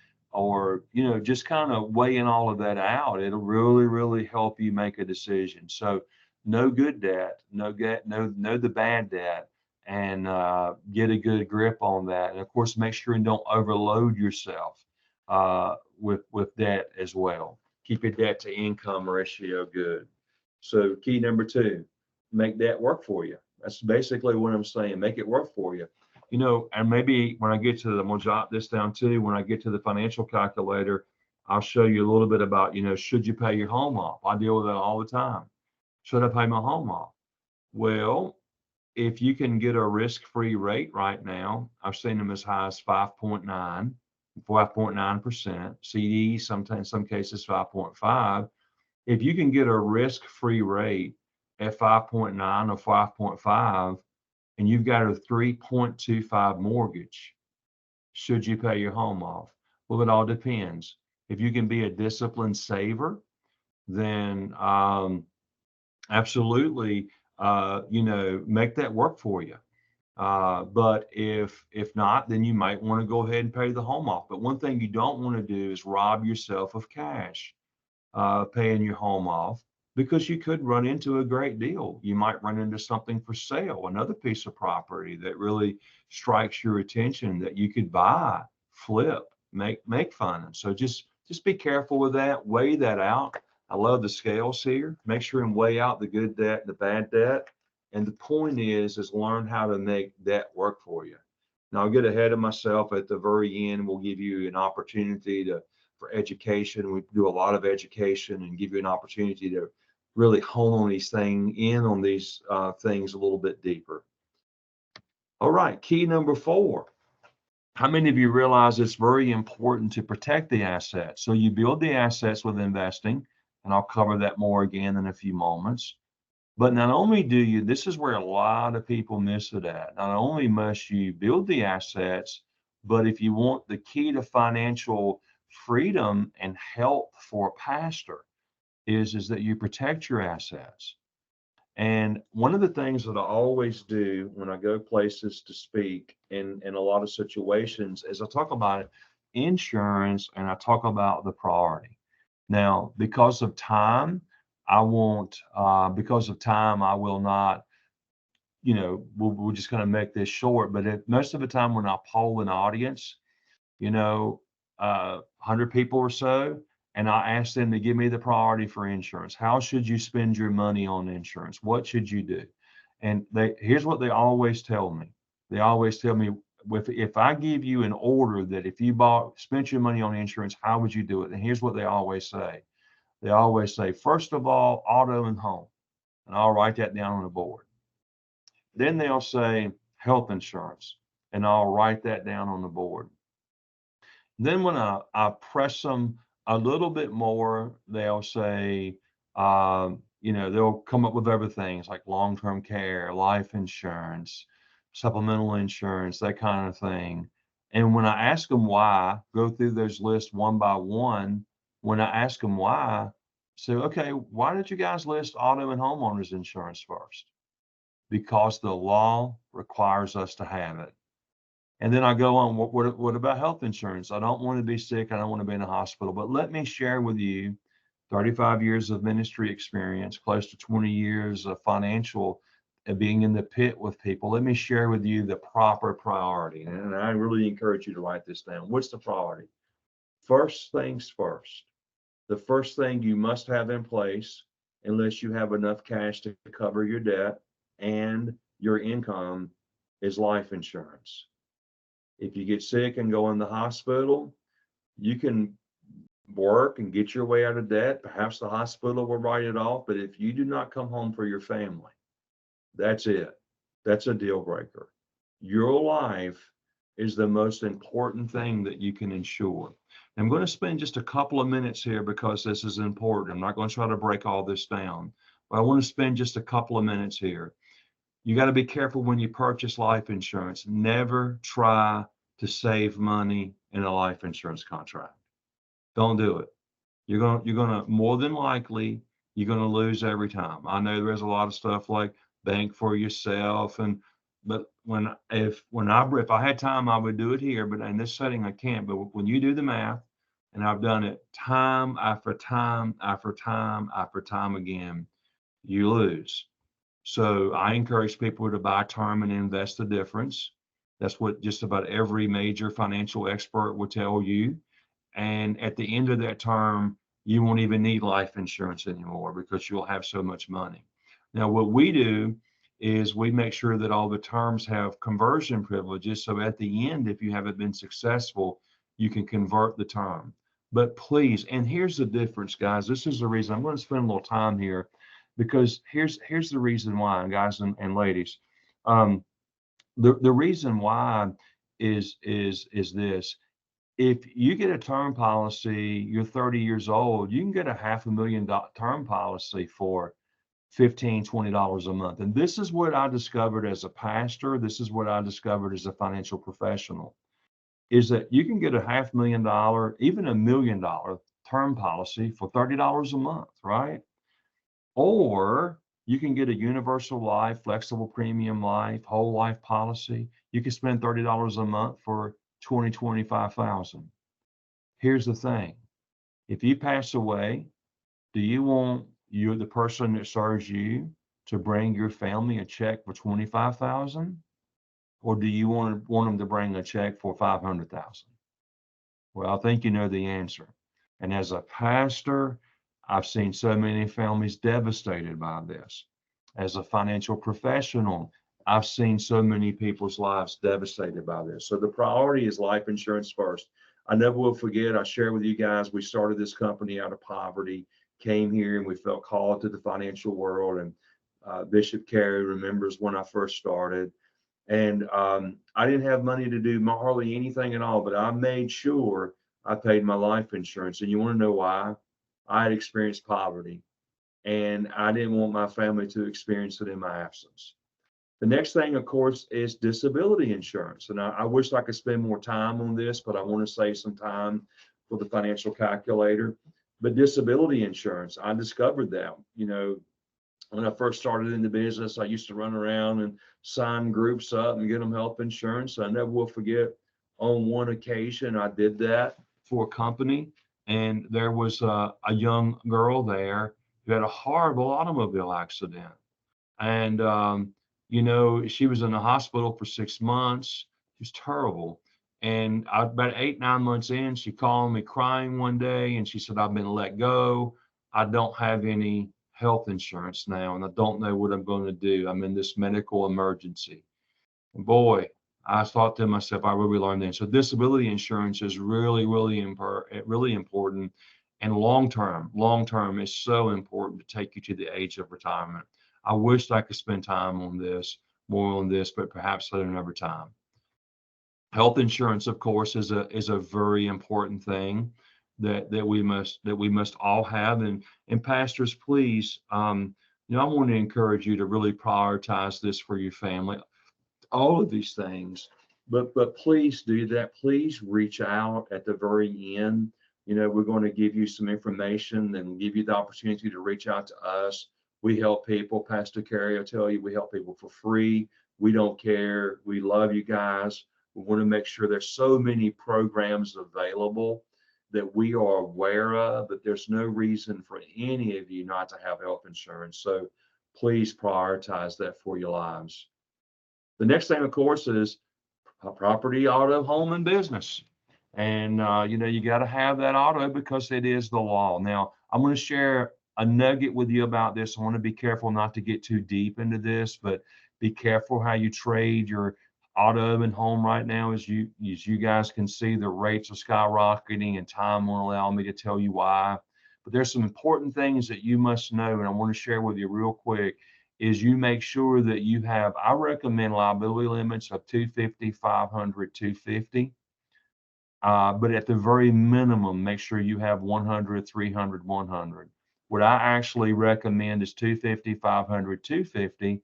just kind of weighing all of that out. It'll really, really help you make a decision. So no good debt, know the bad debt, and get a good grip on that. And of course, make sure you don't overload yourself with debt as well. Keep your debt to income ratio good. So key number 2, make debt work for you. That's basically what I'm saying. Make it work for you. And maybe when I get to I'm going to jot this down too. When I get to the financial calculator, I'll show you a little bit about, should you pay your home off? I deal with that all the time. Should I pay my home off? Well, if you can get a risk-free rate right now, I've seen them as high as 5.9%, CDs, sometimes in some cases 5.5. If you can get a risk-free rate at 5.9 or 5.5, and you've got a 3.25 mortgage, should you pay your home off? Well, it all depends. If you can be a disciplined saver, then absolutely, make that work for you. But if not, then you might want to go ahead and pay the home off. But one thing you don't want to do is rob yourself of cash paying your home off, because you could run into a great deal. You might run into something for sale, another piece of property that really strikes your attention that you could buy, flip, make fun of. So just be careful with that, weigh that out. I love the scales here. Make sure and weigh out the good debt, the bad debt. And the point is learn how to make debt work for you. Now I'll get ahead of myself. At the very end, we'll give you an opportunity for education. We do a lot of education and give you an opportunity to really hone on these things a little bit deeper. All right, key number 4. How many of you realize it's very important to protect the assets? So you build the assets with investing, and I'll cover that more again in a few moments. But not only do you, this is where a lot of people miss it at. Not only must you build the assets, but if you want the key to financial freedom and health for a pastor is that you protect your assets. And one of the things that I always do when I go places to speak in a lot of situations is I talk about insurance and I talk about the priority. Now, because of time, I will not, we're just going to make this short. But most of the time when I poll an audience, 100 people or so, and I ask them to give me the priority for insurance. How should you spend your money on insurance? What should you do? And here's what they always tell me. They always tell me, if I give you an order that if you spent your money on insurance, how would you do it? And here's what they always say. They always say, first of all, auto and home. And I'll write that down on the board. Then they'll say health insurance, and I'll write that down on the board. Then when I press them a little bit more, they'll say, they'll come up with other things like long-term care, life insurance, supplemental insurance, that kind of thing. And when I ask them why, go through those lists one by one. When I ask them why, say, okay, why did you guys list auto and homeowners insurance first? Because the law requires us to have it. And then I go on, what about health insurance? I don't want to be sick. I don't want to be in a hospital. But let me share with you 35 years of ministry experience, close to 20 years of financial being in the pit with people. Let me share with you the proper priority. And I really encourage you to write this down. What's the priority? First things first. The first thing you must have in place, unless you have enough cash to cover your debt and your income, is life insurance. If you get sick and go in the hospital, you can work and get your way out of debt. Perhaps the hospital will write it off, but if you do not come home for your family, that's it. That's a deal breaker. Your life is the most important thing that you can insure. I'm going to spend just a couple of minutes here because this is important. I'm not going to try to break all this down, but I want to spend just a couple of minutes here. You got to be careful when you purchase life insurance. Never try to save money in a life insurance contract. Don't do it. You're gonna more than likely you're gonna lose every time. I know there's a lot of stuff like bank for yourself, but if I had time, I would do it here. But in this setting, I can't. But when you do the math, and I've done it time after time after time after time again, you lose. So I encourage people to buy term and invest the difference. That's what just about every major financial expert will tell you. And at the end of that term, you won't even need life insurance anymore because you'll have so much money. Now, what we do is we make sure that all the terms have conversion privileges. So at the end, if you haven't been successful, you can convert the term. But please, and here's the difference, guys. This is the reason I'm going to spend a little time here, because here's the reason why, guys and ladies. The reason why is this. If you get a term policy, you're 30 years old, you can get a $500,000 term policy for $15, $20 a month. And this is what I discovered as a pastor. This is what I discovered as a financial professional, is that you can get a $500,000, even $1 million term policy for $30 a month, right? Or you can get a universal life, flexible premium life, whole life policy. You can spend $30 a month for $20,000, $25,000. Here's the thing. If you pass away, do you want you, the person that serves you, to bring your family a check for 25,000, or do you want them to bring a check for 500,000? Well, I think you know the answer. And as a pastor, I've seen so many families devastated by this. As a financial professional, I've seen so many people's lives devastated by this. So the priority is life insurance first. I never will forget, I share with you guys, we started this company out of poverty, came here and we felt called to the financial world. And Bishop Carey remembers when I first started. And I didn't have money to do hardly anything at all, but I made sure I paid my life insurance. And you want to know why? I had experienced poverty and I didn't want my family to experience it in my absence. The next thing, of course, is disability insurance. And I wish I could spend more time on this, but I want to save some time for the financial calculator. But disability insurance, I discovered that, when I first started in the business, I used to run around and sign groups up and get them health insurance. I never will forget, on one occasion, I did that for a company, and there was a young girl there who had a horrible automobile accident. And, she was in the hospital for 6 months. It was terrible. And about 8, 9 months in, she called me crying one day and she said, I've been let go. I don't have any health insurance now, and I don't know what I'm going to do. I'm in this medical emergency. And boy, I thought to myself, I really learned that. So disability insurance is really, really important. And long term is so important to take you to the age of retirement. I wished I could spend time on this, more on this, but perhaps at another time. Health insurance, of course, is a very important thing that we must all have. And pastors, please, I want to encourage you to really prioritize this for your family. All of these things, but please do that. Please reach out at the very end. We're going to give you some information and give you the opportunity to reach out to us. We help people. Pastor Carey will tell you, we help people for free. We don't care. We love you guys. We want to make sure there's so many programs available that we are aware of, but there's no reason for any of you not to have health insurance. So please prioritize that for your lives. The next thing, of course, is property, auto, home, and business. And, you got to have that auto because it is the law. Now, I'm going to share a nugget with you about this. I want to be careful not to get too deep into this, but be careful how you trade your auto and home right now. As you guys can see, the rates are skyrocketing, and time won't allow me to tell you why. But there's some important things that you must know, and I want to share with you real quick. Is you make sure that you have, I recommend liability limits of 250, 500, 250. But at the very minimum, make sure you have 100, 300, 100. What I actually recommend is 250, 500, 250.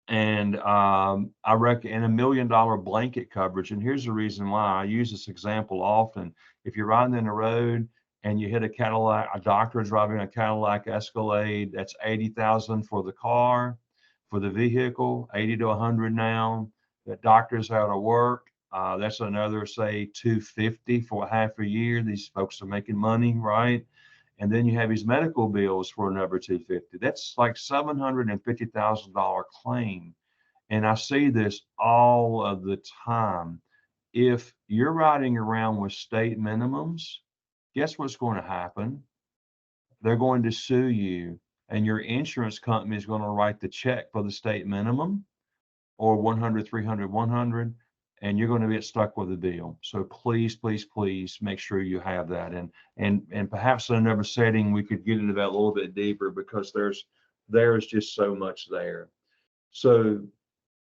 And I recommend $1 million blanket coverage. And here's the reason why I use this example often. If you're riding in the road and you hit a Cadillac, a doctor driving a Cadillac Escalade, that's 80,000 for the car, for the vehicle, 80 to 100 now. The doctor's out of work. That's another, say, 250 for half a year. These folks are making money, right? And then you have his medical bills for another 250. That's like $750,000 claim. And I see this all of the time. If you're riding around with state minimums, guess what's going to happen? They're going to sue you, and your insurance company is going to write the check for the state minimum, or 100, 300, 100, and you're going to get stuck with a bill. So please, please, please make sure you have that. And perhaps in another setting, we could get into that a little bit deeper, because there is just so much there. So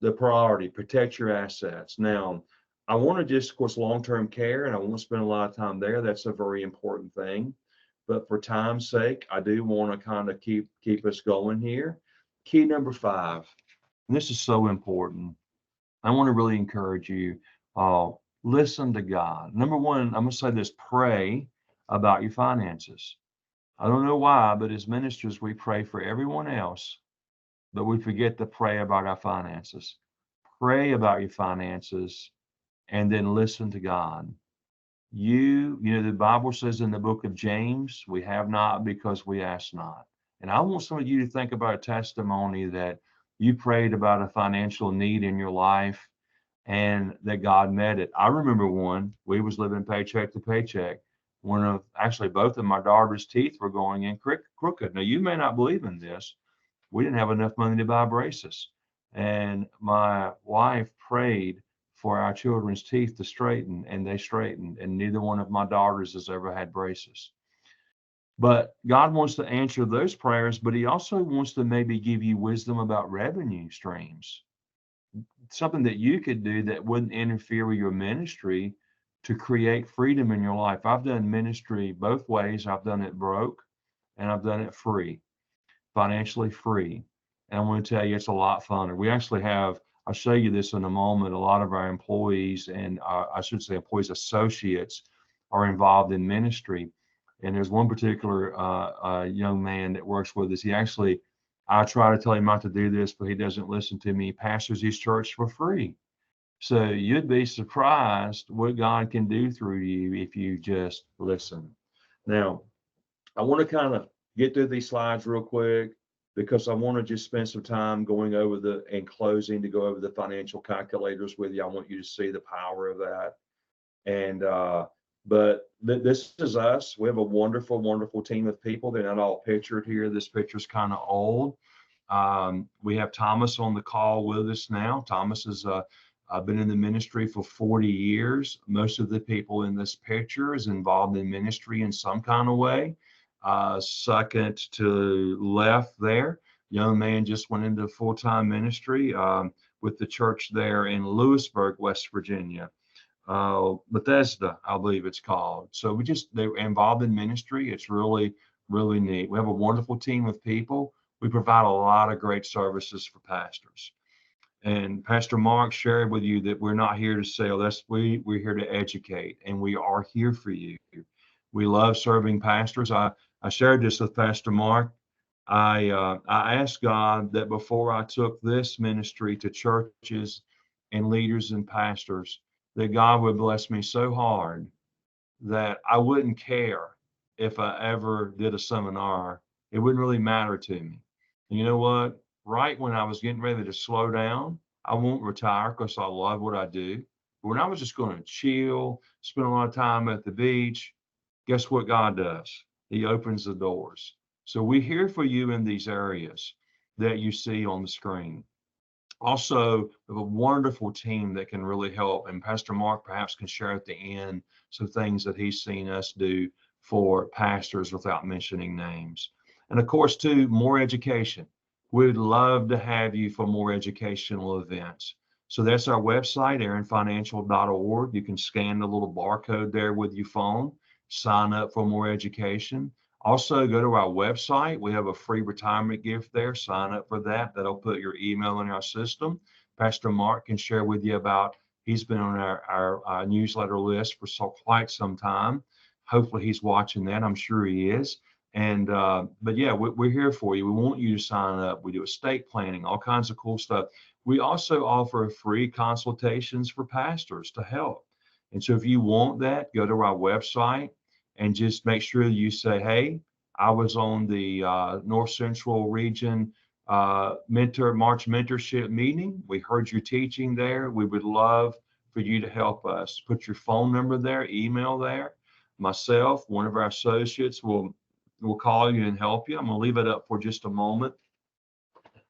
the priority, protect your assets. Now, I want to just, of course, long-term care, and I won't spend a lot of time there. That's a very important thing. But for time's sake, I do want to kind of keep us going here. Key number 5, and this is so important. I want to really encourage you, listen to God. Number 1, I'm going to say this: pray about your finances. I don't know why, but as ministers, we pray for everyone else, but we forget to pray about our finances. Pray about your finances and then listen to God. The Bible says in the book of James, we have not because we ask not. And I want some of you to think about a testimony that you prayed about a financial need in your life and that God met it. I remember one, we was living paycheck to paycheck. Actually both of my daughter's teeth were going in crooked. Now you may not believe in this. We didn't have enough money to buy braces. And my wife prayed for our children's teeth to straighten, and they straightened, and neither one of my daughters has ever had braces. But God wants to answer those prayers, but he also wants to maybe give you wisdom about revenue streams, something that you could do that wouldn't interfere with your ministry to create freedom in your life. I've done ministry both ways. I've done it broke and I've done it free, financially free. And I'm going to tell you, it's a lot funner. We actually have, I'll show you this in a moment, a lot of our employees, and I should say employees, associates, are involved in ministry. And there's one particular young man that works with us. I try to tell him not to do this, but he doesn't listen to me. He pastors his church for free. So you'd be surprised what God can do through you if you just listen. Now, I want to kind of get through these slides real quick because I want to just spend some time going over in closing to go over the financial calculators with you. I want you to see the power of that. And this is us. We have a wonderful, wonderful team of people. They're not all pictured here. This picture's kind of old. We have Thomas on the call with us now. Thomas has been in the ministry for 40 years. Most of the people in this picture is involved in ministry in some kind of way. Second to left there, young man just went into full-time ministry with the church there in Lewisburg, West Virginia. Bethesda, I believe it's called. So they're involved in ministry. It's really, really neat. We have a wonderful team of people. We provide a lot of great services for pastors. And Pastor Mark shared with you that we're not here to sell. We're here to educate, and we are here for you. We love serving pastors. I shared this with Pastor Mark. I asked God that before I took this ministry to churches and leaders and pastors, that God would bless me so hard that I wouldn't care if I ever did a seminar. It wouldn't really matter to me. And you know what? Right when I was getting ready to slow down, I won't retire because I love what I do. But when I was just going to chill, spend a lot of time at the beach, guess what God does? He opens the doors. So we're here for you in these areas that you see on the screen. Also, we have a wonderful team that can really help. And Pastor Mark perhaps can share at the end some things that he's seen us do for pastors without mentioning names. And of course, too, more education. We'd love to have you for more educational events. So that's our website, aaronfinancial.org. You can scan the little barcode there with your phone, sign up for more education. Also, go to our website. We have a free retirement gift there. Sign up for that. That'll put your email in our system. Pastor Mark can share with you about, he's been on our newsletter list for quite some time. Hopefully he's watching that. I'm sure he is. And but yeah, we're here for you. We want you to sign up. We do estate planning, all kinds of cool stuff. We also offer free consultations for pastors to help. And so if you want that, go to our website and just make sure you say, hey, I was on the North Central Region March mentorship meeting. We heard your teaching there. We would love for you to help us. Put your phone number there, email there. Myself, one of our associates will call you and help you. I'm going to leave it up for just a moment.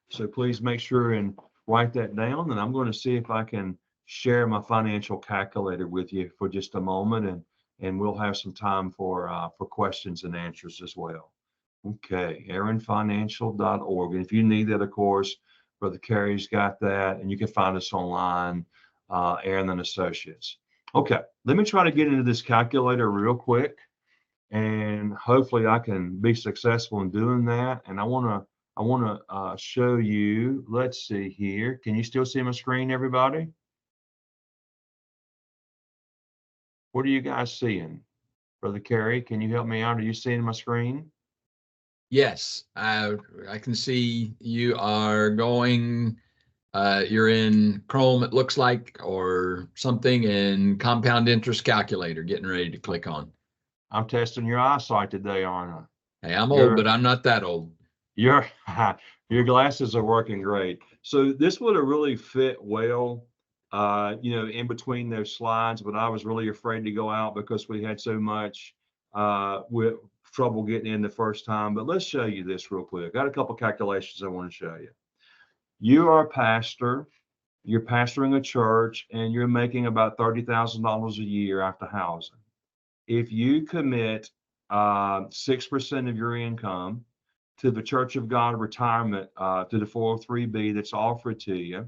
So please make sure and write that down. And I'm going to see if I can share my financial calculator with you for just a moment. And we'll have some time for questions and answers as well. Okay, aaronfinancial.org. And if you need that, of course, Brother Carey's got that, and you can find us online, Aaron and Associates. Okay, let me try to get into this calculator real quick, and hopefully I can be successful in doing that. And I want to show you. Let's see here. Can you still see my screen, everybody? What are you guys seeing? Brother Carey, can you help me out? Are you seeing my screen? Yes, I can see you are going, you're in Chrome, it looks like, or something, in compound interest calculator, getting ready to click on. I'm testing your eyesight today, aren't I? Hey, I'm old, but I'm not that old. Your your glasses are working great. So this would have really fit well, in between those slides, but I was really afraid to go out because we had so much with trouble getting in the first time. But let's show you this real quick. Got a couple calculations I want to show you. You are a pastor, you're pastoring a church, and you're making about $30,000 a year after housing. If you commit 6% of your income to the Church of God retirement, to the 403B that's offered to you,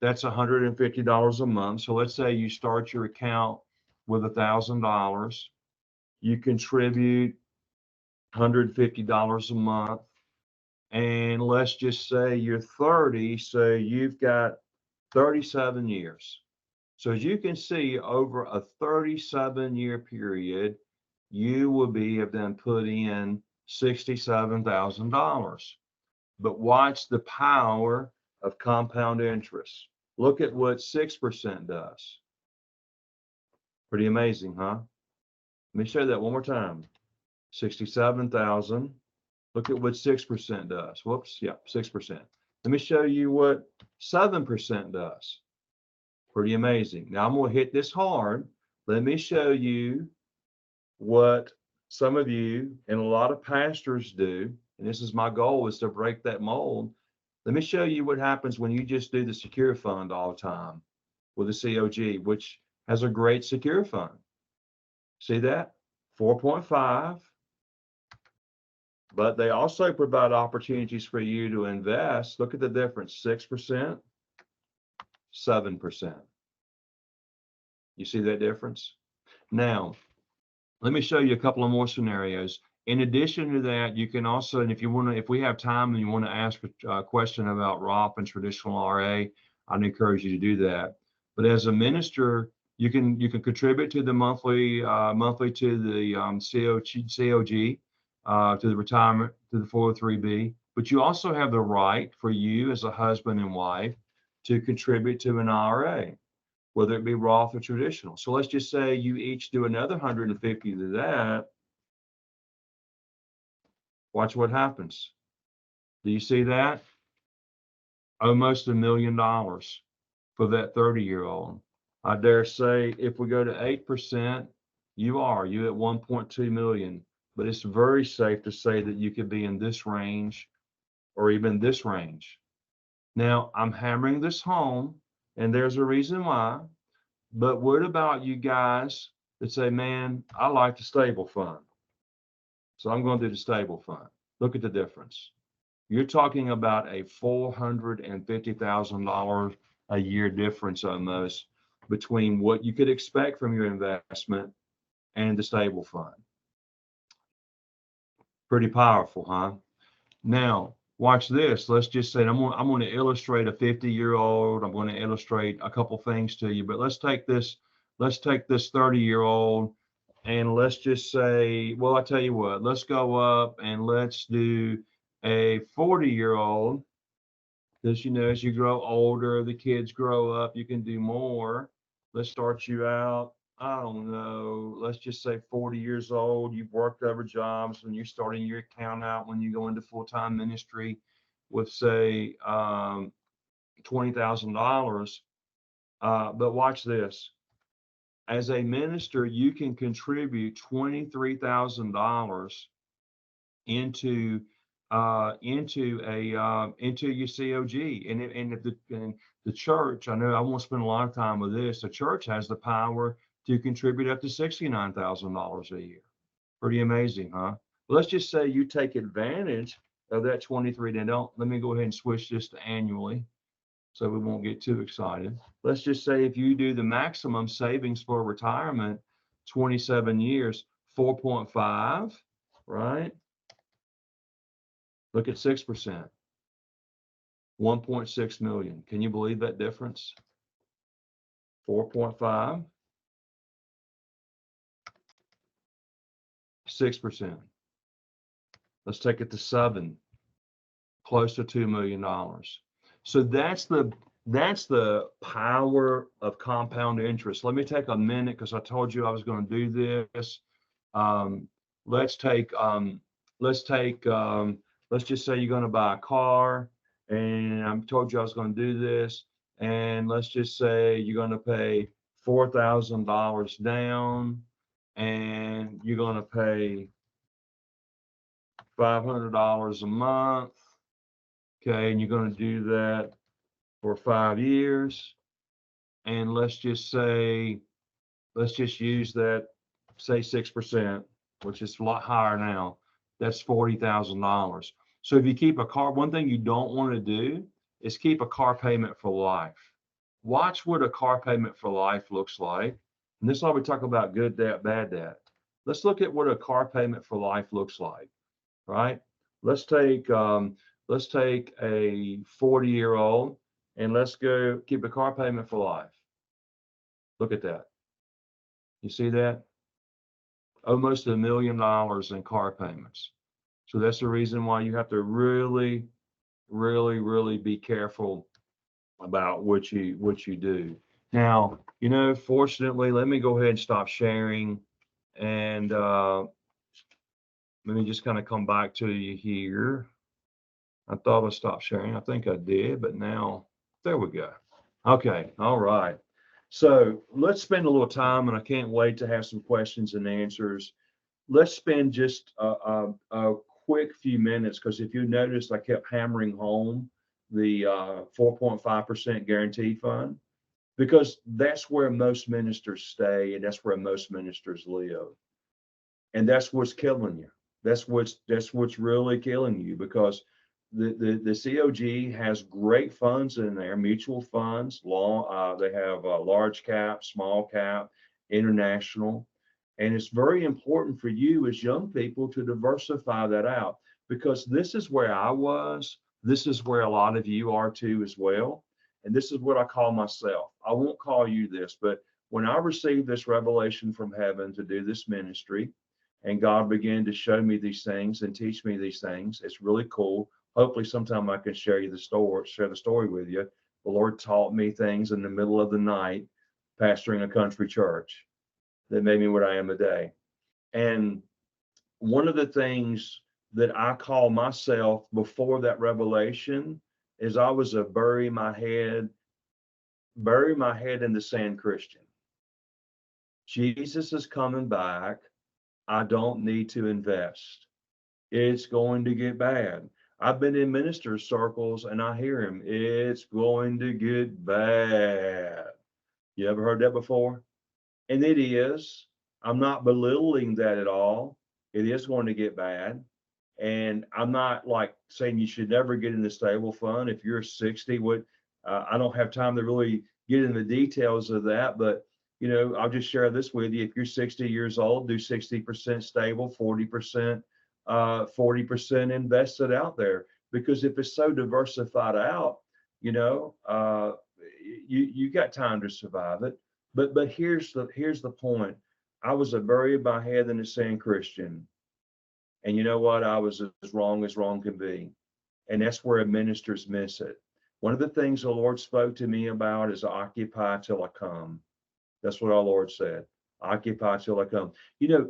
that's $150 a month. So let's say you start your account with $1,000, you contribute $150 a month, and let's just say you're 30, so you've got 37 years. So as you can see, over a 37-year period, you will have then put in $67,000. But watch the power of compound interest. Look at what 6% does. Pretty amazing, huh? Let me show you that one more time. 67,000. Look at what 6% does. Whoops, yeah, 6%. Let me show you what 7% does. Pretty amazing. Now I'm going to hit this hard. Let me show you what some of you and a lot of pastors do. And this is my goal, is to break that mold. Let me show you what happens when you just do the secure fund all the time with the COG, which has a great secure fund. See that? 4.5. But they also provide opportunities for you to invest. Look at the difference, 6%, 7%. You see that difference? Now, let me show you a couple of more scenarios. In addition to that, you can also, and if we have time and you want to ask a question about Roth and traditional RA, I'd encourage you to do that. But as a minister, you can contribute to the monthly to the COG, to the retirement, to the 403B. But you also have the right, for you as a husband and wife, to contribute to an IRA, whether it be Roth or traditional. So let's just say you each do another 150 to that. Watch what happens. Do you see that? Almost $1 million for that 30-year-old. I dare say if we go to 8%, you at 1.2 million. But it's very safe to say that you could be in this range or even this range. Now, I'm hammering this home, and there's a reason why. But what about you guys that say, man, I like the stable fund, so I'm going to do the stable fund? Look at the difference. You're talking about a $450,000 a year difference almost between what you could expect from your investment and the stable fund. Pretty powerful, huh? Now, watch this. Let's just say I'm going to illustrate a 50-year-old. I'm going to illustrate a couple things to you, but let's take this 30-year-old and let's just say, well, I tell you what, let's go up and let's do a 40-year-old, because as you grow older, the kids grow up, you can do more. Let's start you out, I don't know, let's just say 40 years old. You've worked other jobs and you're starting your account out when you go into full-time ministry with, say, $20,000. But watch this. As a minister, you can contribute $23,000 into your COG, and if the church, I know I won't spend a lot of time with this, the church has the power to contribute up to $69,000 a year. Pretty amazing, huh? Well, let's just say you take advantage of that 23. Now, let me go ahead and switch this to annually, so we won't get too excited. Let's just say if you do the maximum savings for retirement, 27 years, 4.5, right? Look at 6%, 1.6 million. Can you believe that difference? 4.5, 6%. Let's take it to 7, close to $2 million. So that's the power of compound interest. Let me take a minute, because I told you I was going to do this. Let's take let's just say you're going to buy a car, and I told you I was going to do this, and let's just say you're going to pay $4,000 down, and you're going to pay $500 a month. Okay, and you're going to do that for 5 years. And let's just use that, say 6%, which is a lot higher now. That's $40,000. So if you keep a car, one thing you don't want to do is keep a car payment for life. Watch what a car payment for life looks like. And this is why we talk about good debt, bad debt. Let's look at what a car payment for life looks like, right? Let's take a 40-year-old and let's go keep a car payment for life. Look at that. You see that? Almost $1 million in car payments. So that's the reason why you have to really, really, really be careful about what you do. Now, fortunately, let me go ahead and stop sharing, and let me just kind of come back to you here. I thought I stopped sharing. I think I did, but now there we go. Okay, all right. So let's spend a little time, and I can't wait to have some questions and answers. Let's spend just a quick few minutes, because if you noticed, I kept hammering home the 4.5% guarantee fund, because that's where most ministers stay, and that's where most ministers live. And that's what's killing you. That's what's really killing you, because the COG has great funds in there, mutual funds, they have large cap, small cap, international. And it's very important for you as young people to diversify that out, because this is where I was. This is where a lot of you are too as well. And this is what I call myself. I won't call you this, but when I received this revelation from heaven to do this ministry, and God began to show me these things and teach me these things, it's really cool. Hopefully sometime I can share the story with you. The Lord taught me things in the middle of the night, pastoring a country church, that made me what I am today. And one of the things that I call myself before that revelation is I was a bury my head in the sand Christian. Jesus is coming back. I don't need to invest. It's going to get bad. I've been in minister circles and I hear him, it's going to get bad. You ever heard that before? And it is. I'm not belittling that at all. It is going to get bad. And I'm not like saying you should never get in the stable fund. If you're 60, I don't have time to really get into the details of that, but I'll just share this with you. If you're 60 years old, do 60% stable, 40% invested out there. Because if it's so diversified out, you got time to survive it. But here's the point. I was a buried my head in the sand Christian. And you know what? I was as wrong can be. And that's where ministers miss it. One of the things the Lord spoke to me about is occupy till I come. That's what our Lord said. Occupy till I come.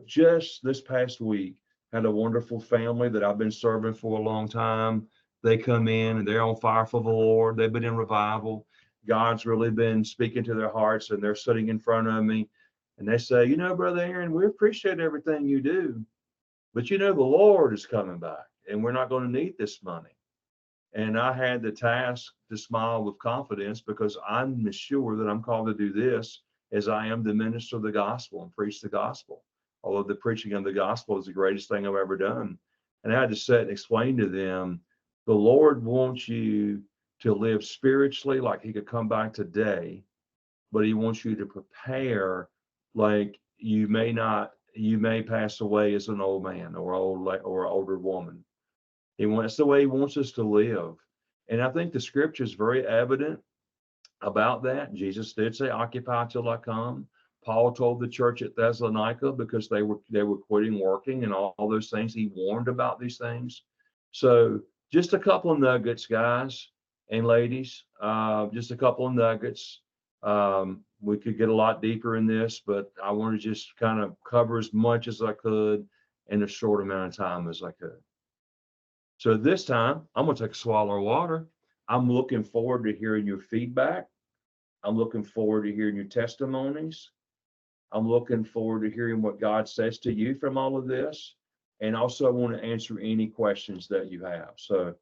Just this past week, had a wonderful family that I've been serving for a long time. They come in and they're on fire for the Lord. They've been in revival. God's really been speaking to their hearts, and they're sitting in front of me. And they say, Brother Aaron, we appreciate everything you do, but the Lord is coming back and we're not going to need this money. And I had the task to smile with confidence, because I'm sure that I'm called to do this as I am to minister the gospel and preach the gospel. Although the preaching of the gospel is the greatest thing I've ever done. And I had to sit and explain to them, the Lord wants you to live spiritually like he could come back today, but he wants you to prepare like you may pass away as an old man or an older woman. That's the way he wants us to live. And I think the scripture is very evident about that. Jesus did say, occupy till I come. Paul told the church at Thessalonica, because they were quitting working and all those things. He warned about these things. So just a couple of nuggets, guys and ladies, just a couple of nuggets. We could get a lot deeper in this, but I want to just kind of cover as much as I could in a short amount of time as I could. So this time, I'm going to take a swallow of water. I'm looking forward to hearing your feedback. I'm looking forward to hearing your testimonies. I'm looking forward to hearing what God says to you from all of this. And also, I want to answer any questions that you have. So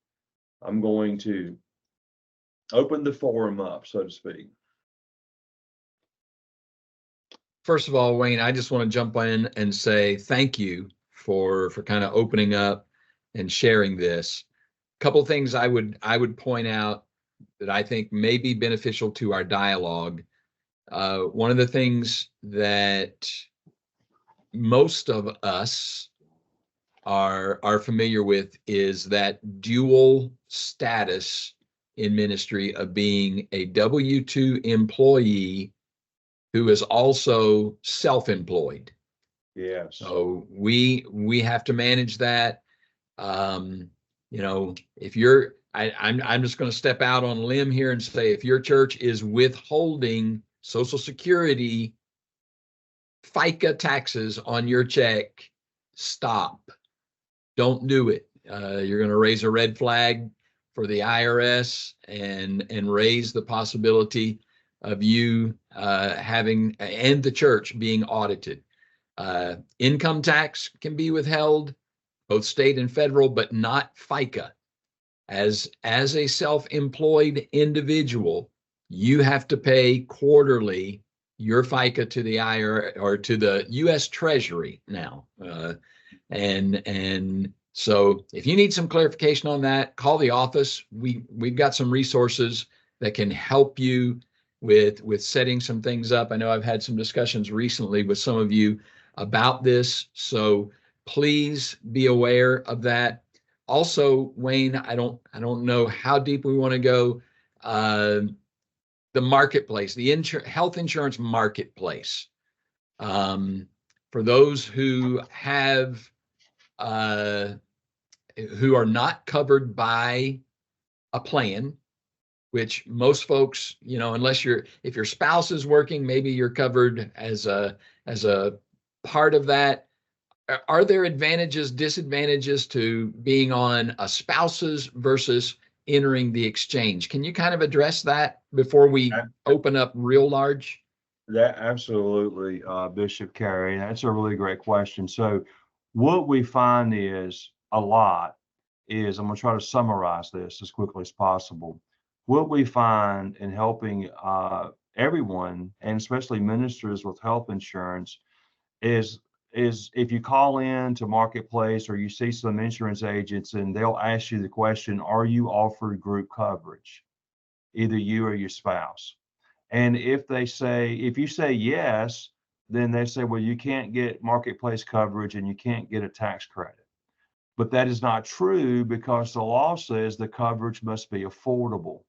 I'm going to open the forum up, so to speak. First of all, Wayne, I just want to jump in and say thank you for kind of opening up and sharing this. A couple of things I would point out that I think may be beneficial to our dialogue. One of the things that most of us are familiar with is that dual status in ministry of being a W-2 employee who is also self-employed. Yes. So we have to manage that. You know, if you're, I'm just going to step out on a limb here and say, if your church is withholding Social Security, FICA taxes on your check, stop. Don't do it. You're going to raise a red flag for the IRS and raise the possibility of you having and the church being audited. Income tax can be withheld, both state and federal, but not FICA. As a self-employed individual, you have to pay quarterly your FICA to the IRS or to the U.S. Treasury now. And so if you need some clarification on that, call the office. We've got some resources that can help you with setting some things up. I know I've had some discussions recently with some of you about this, so please be aware of that. Also, Wayne, I don't know how deep we want to go. The marketplace, the health insurance marketplace. For those who have who are not covered by a plan, which most folks, you know, unless if your spouse is working, maybe you're covered as a part of that. Are there advantages, disadvantages to being on a spouse's versus entering the exchange? Can you kind of address that before we open up real large? That absolutely, Bishop Carey. That's a really great question. So what we find is a lot is, I'm going to try to summarize this as quickly as possible. What we find in helping everyone, and especially ministers with health insurance, is if you call in to Marketplace or you see some insurance agents and they'll ask you the question, are you offered group coverage? Either you or your spouse. And if you say yes, then they say, well, you can't get Marketplace coverage and you can't get a tax credit. But that is not true because the law says the coverage must be affordable.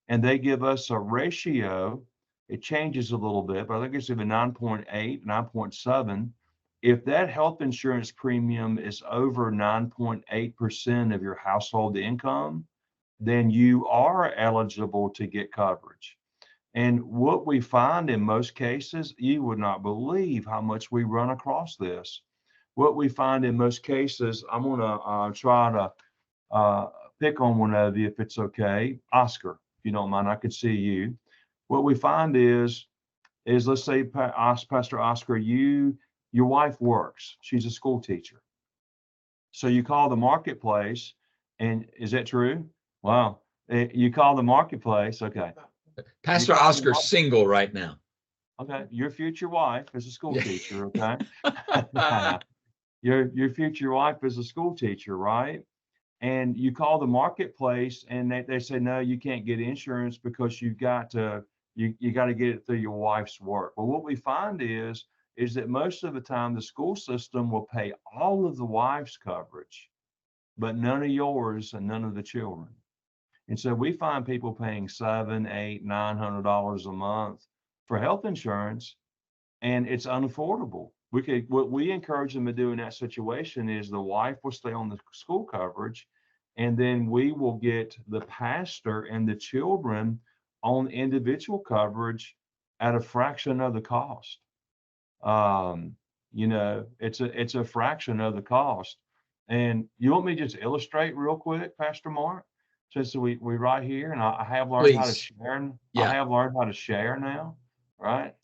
And they give us a ratio. It changes a little bit, but I think it's even 9.8, 9.7. If that health insurance premium is over 9.8% of your household income, then you are eligible to get coverage. And what we find in most cases, you would not believe how much we run across this. What we find in most cases, I'm going to try to pick on one of you if it's okay. Oscar, if you don't mind, I could see you. What we find is let's say, Pastor Oscar, your wife works. She's a school teacher. So you call the Marketplace, and is that true? Wow. You call the Marketplace, okay. Pastor Oscar's single right now. Okay, your future wife is a school teacher, okay? Your future wife is a school teacher, right? And you call the Marketplace and they say, no, you can't get insurance because you got to get it through your wife's work. Well, what we find is that most of the time the school system will pay all of the wife's coverage, but none of yours and none of the children. And so we find people paying $700, $800, $900 a month for health insurance, and it's unaffordable. What we encourage them to do in that situation is the wife will stay on the school coverage, and then we will get the pastor and the children on individual coverage at a fraction of the cost. You know, it's a fraction of the cost. And you want me to just illustrate real quick, Pastor Mark? Just so we right here, and I have learned how to Please. share. I Yeah. have learned how to share now, right?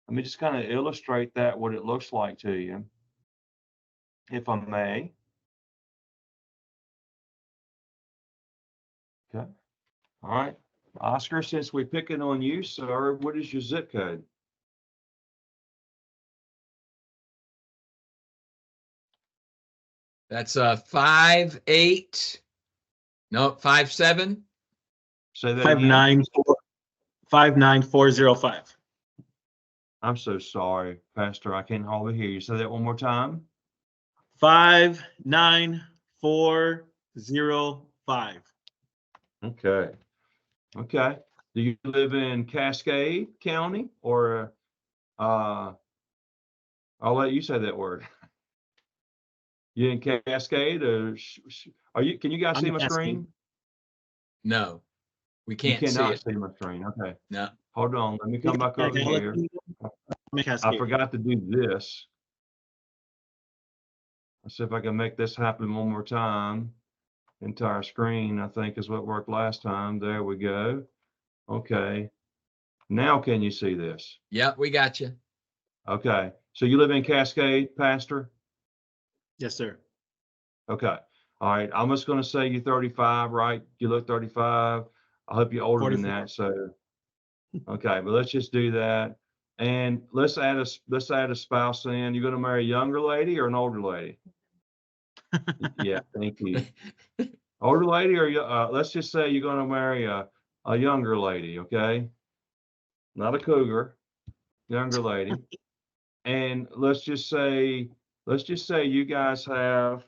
Let me just kind of illustrate that, what it looks like to you, if I may. Okay. All right. Oscar, since we're picking on you, sir, what is your zip code? That's 58. No, 57. Say that again. 59405. I'm so sorry, Pastor. I can't hardly hear you. Say that one more time. 59405. Okay. Okay. Do you live in Cascade County or I'll let you say that word. You in Cascade or are you? Can you guys I'm see in my Cascade. screen? No, we You can't see cannot it. see my screen. Okay. No. Hold on. Let me come back over here. I'm in I Cascade. forgot to do this. Let's see if I can make this happen one more time. Entire screen, I think, is what worked last time. There we go. Okay. Now can you see this? Yeah, we got you. Okay. So you live in Cascade, Pastor? Yes, sir. Okay. All right. I'm just going to say you're 35, right? You look 35. I hope you're older than 44. that. So, okay, but let's just do that. And let's add a spouse in. You're going to marry a younger lady or an older lady? Yeah, thank you. Older lady, or let's just say you're going to marry a younger lady, okay? Not a cougar, younger lady. And let's just say you guys have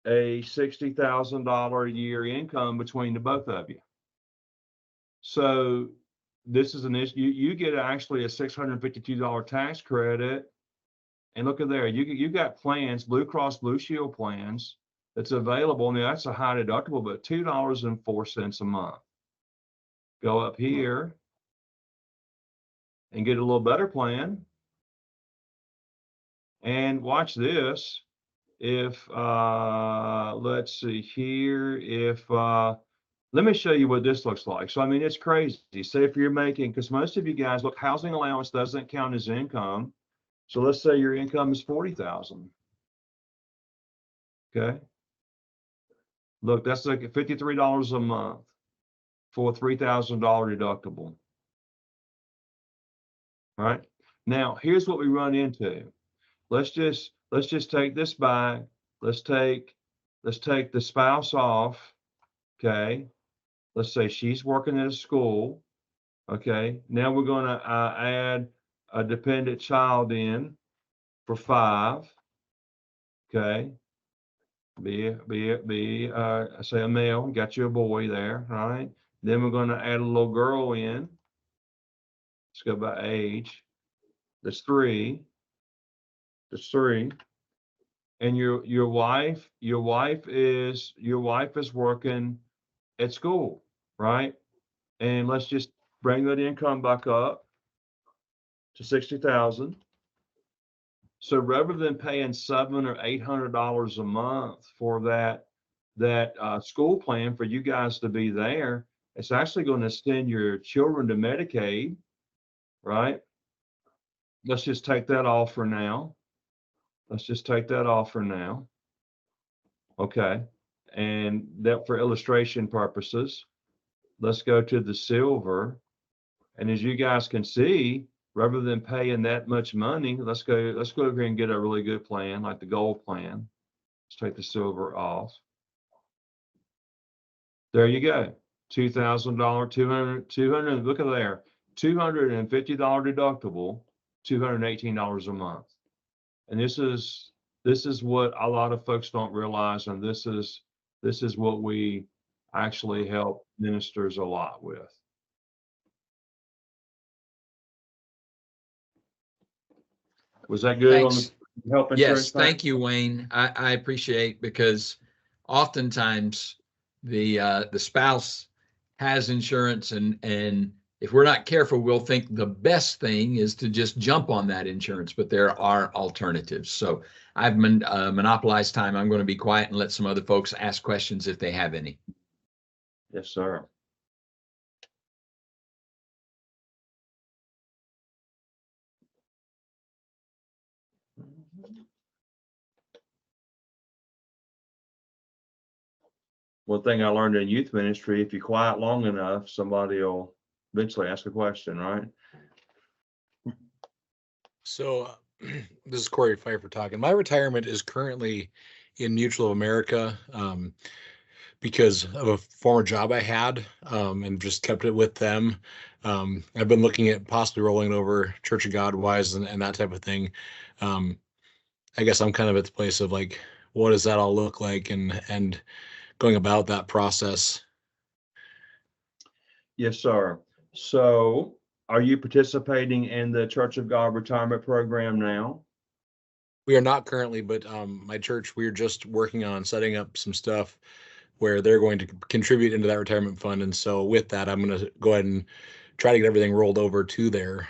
a $60,000 a year income between the both of you. So this is an issue. You get actually a $652 tax credit. And look at there, you got plans, Blue Cross Blue Shield plans that's available. Now that's a high deductible, but $2.04 a month. Go up here and get a little better plan. And watch this. If let's see here, if let me show you what this looks like. So I mean, it's crazy. Say if you're making, because most of you guys, look, housing allowance doesn't count as income. So let's say your income is 40,000. Okay. Look, that's like $53 a month for a $3,000 deductible. All right. Now here's what we run into. Let's just take this back. Let's take the spouse off. Okay. Let's say she's working at a school. Okay. Now we're going to add a dependent child in for 5. Okay. Say a male, got you a boy there. All right. Then we're going to add a little girl in. Let's go by age. That's 3. That's 3. And your wife is working at school, right? And let's just bring that income back up to 60,000. So rather than paying $700 or $800 a month for that school plan for you guys to be there, it's actually going to send your children to Medicaid, right? Let's just take that off for now. Okay. And that for illustration purposes, let's go to the silver. And as you guys can see, rather than paying that much money, let's go over here and get a really good plan, like the gold plan. Let's take the silver off. There you go. $2,000, 200, look at there. $250 deductible, $218 a month. And this is what a lot of folks don't realize, and this is what we actually help ministers a lot with. Was that good? Thanks. On the health insurance? Yes, thank you, Wayne. I appreciate, because oftentimes the spouse has insurance and if we're not careful, we'll think the best thing is to just jump on that insurance, but there are alternatives. So I've monopolized time. I'm going to be quiet and let some other folks ask questions if they have any. Yes, sir. One thing I learned in youth ministry, if you're quiet long enough, somebody will eventually ask a question, right? So this is Corey Pfeiffer talking. My retirement is currently in Mutual of America because of a former job I had and just kept it with them. I've been looking at possibly rolling over Church of God wise and that type of thing. I guess I'm kind of at the place of like, what does that all look like and going about that process? Yes, sir. So are you participating in the Church of God retirement program now? We are not currently, but my church, we're just working on setting up some stuff where they're going to contribute into that retirement fund. And so with that, I'm going to go ahead and try to get everything rolled over to there.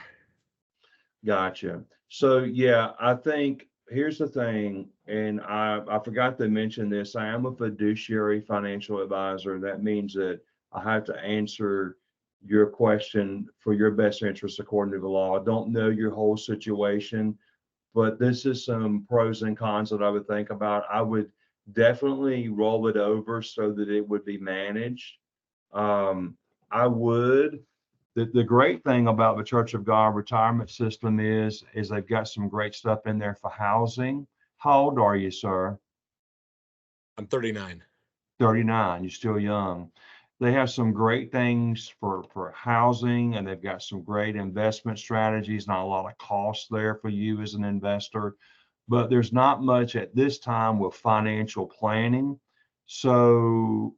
Gotcha. So yeah, I think here's the thing, and I forgot to mention this. I am a fiduciary financial advisor. That means that I have to answer your question for your best interest according to the law. I don't know your whole situation, but this is some pros and cons that I would think about. I would definitely roll it over so that it would be managed. I would. The great thing about the Church of God retirement system is they've got some great stuff in there for housing. How old are you, sir? I'm 39. 39. You're still young. They have some great things for housing, and they've got some great investment strategies. Not a lot of cost there for you as an investor, but there's not much at this time with financial planning. So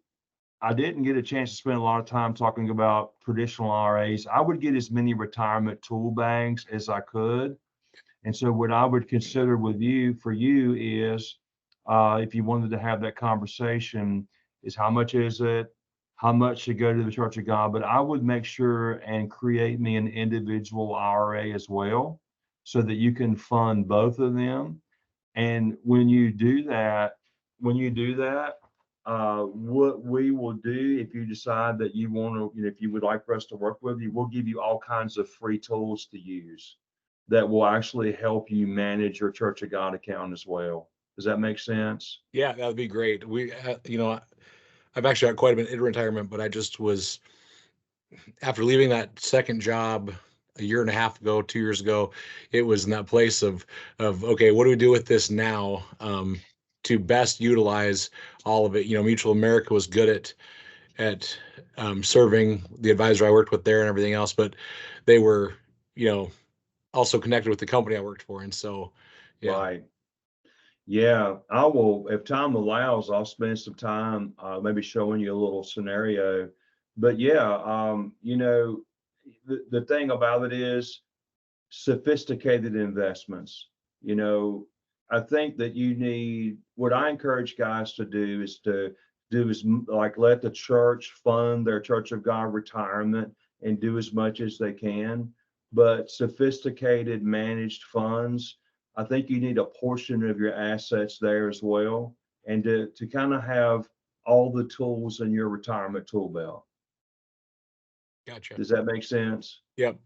I didn't get a chance to spend a lot of time talking about traditional IRAs. I would get as many retirement tool bags as I could. And so what I would consider with you for you is if you wanted to have that conversation is how much is it? How much should go to the Church of God? But I would make sure and create me an individual IRA as well so that you can fund both of them. And when you do that, what we will do if you decide that you want to, if you would like for us to work with you, we'll give you all kinds of free tools to use that will actually help you manage your Church of God account as well. Does that make sense? Yeah, that'd be great. I've actually got quite a bit in retirement, but I just was, after leaving that second job a year and a half ago, 2 years ago, it was in that place of okay, what do we do with this now to best utilize all of it? Mutual America was good at serving the advisor I worked with there and everything else, but they were, also connected with the company I worked for. And so, yeah. Right. Yeah, I will, if time allows, I'll spend some time maybe showing you a little scenario. But yeah, the thing about it is sophisticated investments. I think that you need, what I encourage guys to do is like let the church fund their Church of God retirement and do as much as they can. But sophisticated managed funds, I think you need a portion of your assets there as well, and to kind of have all the tools in your retirement tool belt. Gotcha. Does that make sense? Yep.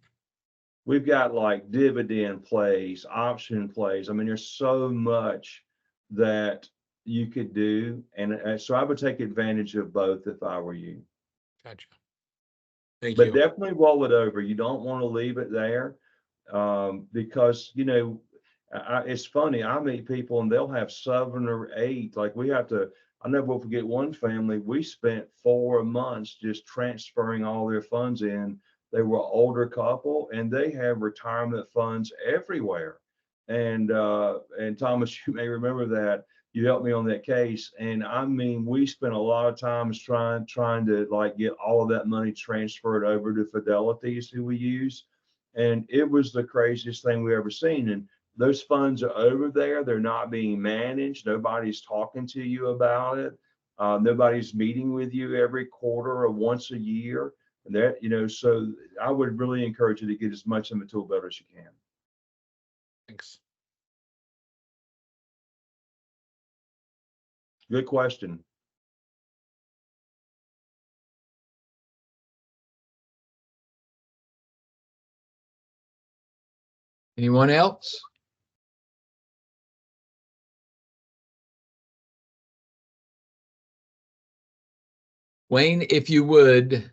We've got like dividend plays, option plays. I mean, there's so much that you could do. And so I would take advantage of both if I were you. Gotcha. Thank But you. definitely roll it over. You don't want to leave it there because, it's funny. I meet people and they'll have 7 or 8. Like I never will forget one family. We spent 4 months just transferring all their funds in. They were an older couple and they have retirement funds everywhere. And Thomas, you may remember that. You helped me on that case. And I mean, we spent a lot of times trying to like get all of that money transferred over to Fidelity is who we use. And it was the craziest thing we ever seen. And those funds are over there. They're not being managed. Nobody's talking to you about it. Nobody's meeting with you every quarter or once a year. That, so I would really encourage you to get as much in the tool belt as you can. Thanks. Good question. Anyone else? Wayne, if you would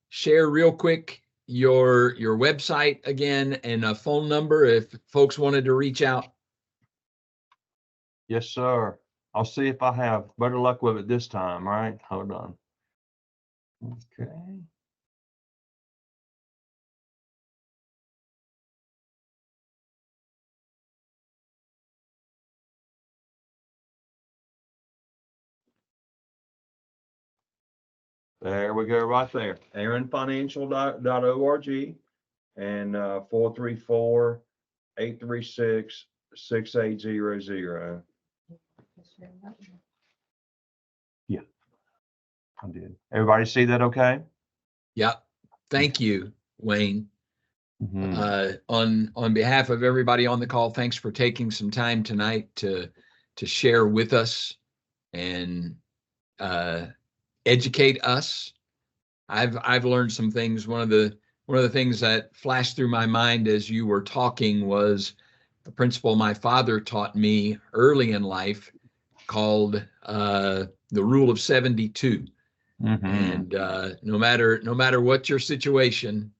share real quick your website again and a phone number if folks wanted to reach out. Yes, sir. I'll see if I have better luck with it this time. Right? Hold on. Okay. There we go, right there. AaronFinancial.org and 434-836-6800. Yeah, I did. Everybody see that okay? Yep. Thank you, Wayne. Mhm. On behalf of everybody on the call, thanks for taking some time tonight to share with us and educate us. I've learned some things. One of the things that flashed through my mind as you were talking was the principle my father taught me early in life called the rule of 72. Mhm. And no matter what your situation,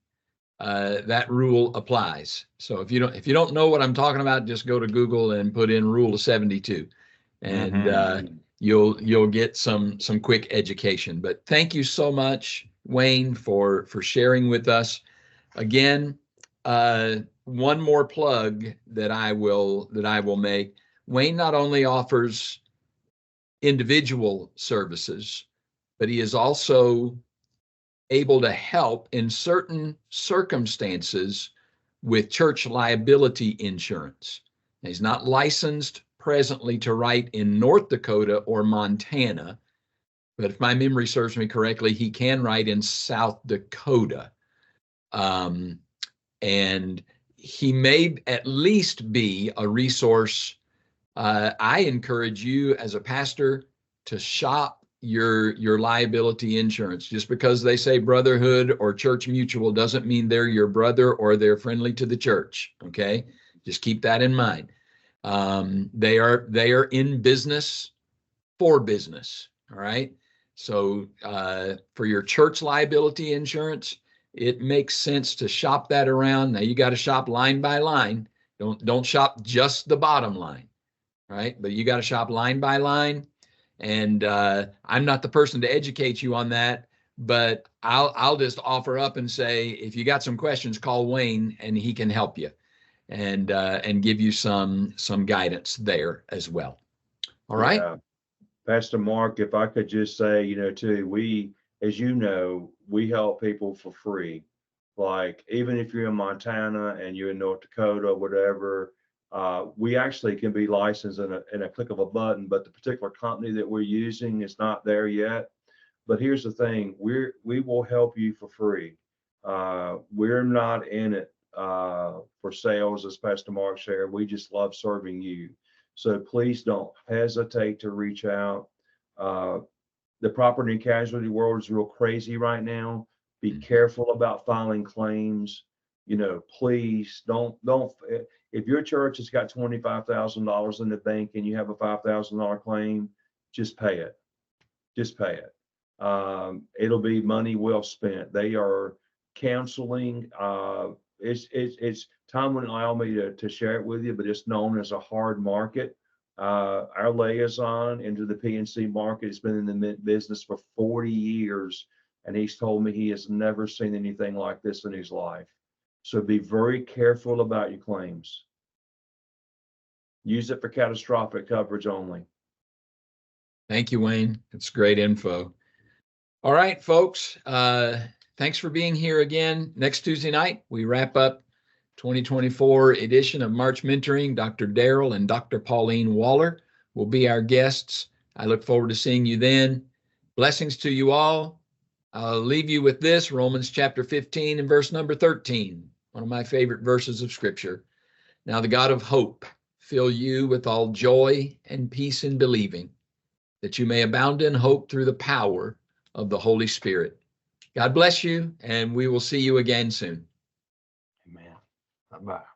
that rule applies. So if you don't know what I'm talking about, just go to Google and put in rule of 72, and you'll get some quick education. But thank you so much, Wayne, for sharing with us. Again, one more plug that I will make. Wayne not only offers individual services, but he is also able to help in certain circumstances with church liability insurance. Now, he's not licensed presently to write in North Dakota or Montana, but if my memory serves me correctly, he can write in South Dakota. And he may at least be a resource. I encourage you as a pastor to shop your liability insurance. Just because they say brotherhood or church mutual doesn't mean they're your brother or they're friendly to the church. Okay, just keep that in mind. They are in business for business. All right. So for your church liability insurance, it makes sense to shop that around. Now you got to shop line by line. Don't shop just the bottom line. Right? But you got to shop line by line. And I'm not the person to educate you on that, but I'll just offer up and say, if you got some questions, call Wayne and he can help you and give you some guidance there as well. All right. Yeah. Pastor Mark, if I could just say, too, we, as you know, we help people for free. Like, even if you're in Montana and you're in North Dakota, whatever, we actually can be licensed in a click of a button, but the particular company that we're using is not there yet. But here's the thing, we will help you for free. We're not in it for sales, as Pastor Mark shared. We just love serving you. So please don't hesitate to reach out. The property and casualty world is real crazy right now. Be careful about filing claims. Please don't. If your church has got $25,000 in the bank and you have a $5,000 claim, just pay it. Just pay it. It'll be money well spent. They are counseling. It's Tom wouldn't allow me to share it with you, but it's known as a hard market. Our liaison into the PNC market has been in the business for 40 years, and he's told me he has never seen anything like this in his life. So be very careful about your claims. Use it for catastrophic coverage only. Thank you, Wayne. It's great info. All right, folks. Thanks for being here again. Next Tuesday night, we wrap up 2024 edition of March Mentoring. Dr. Darrell and Dr. Pauline Waller will be our guests. I look forward to seeing you then. Blessings to you all. I'll leave you with this, Romans chapter 15 and verse number 13, one of my favorite verses of scripture. Now the God of hope fill you with all joy and peace in believing, that you may abound in hope through the power of the Holy Spirit. God bless you, and we will see you again soon. Amen. Bye-bye.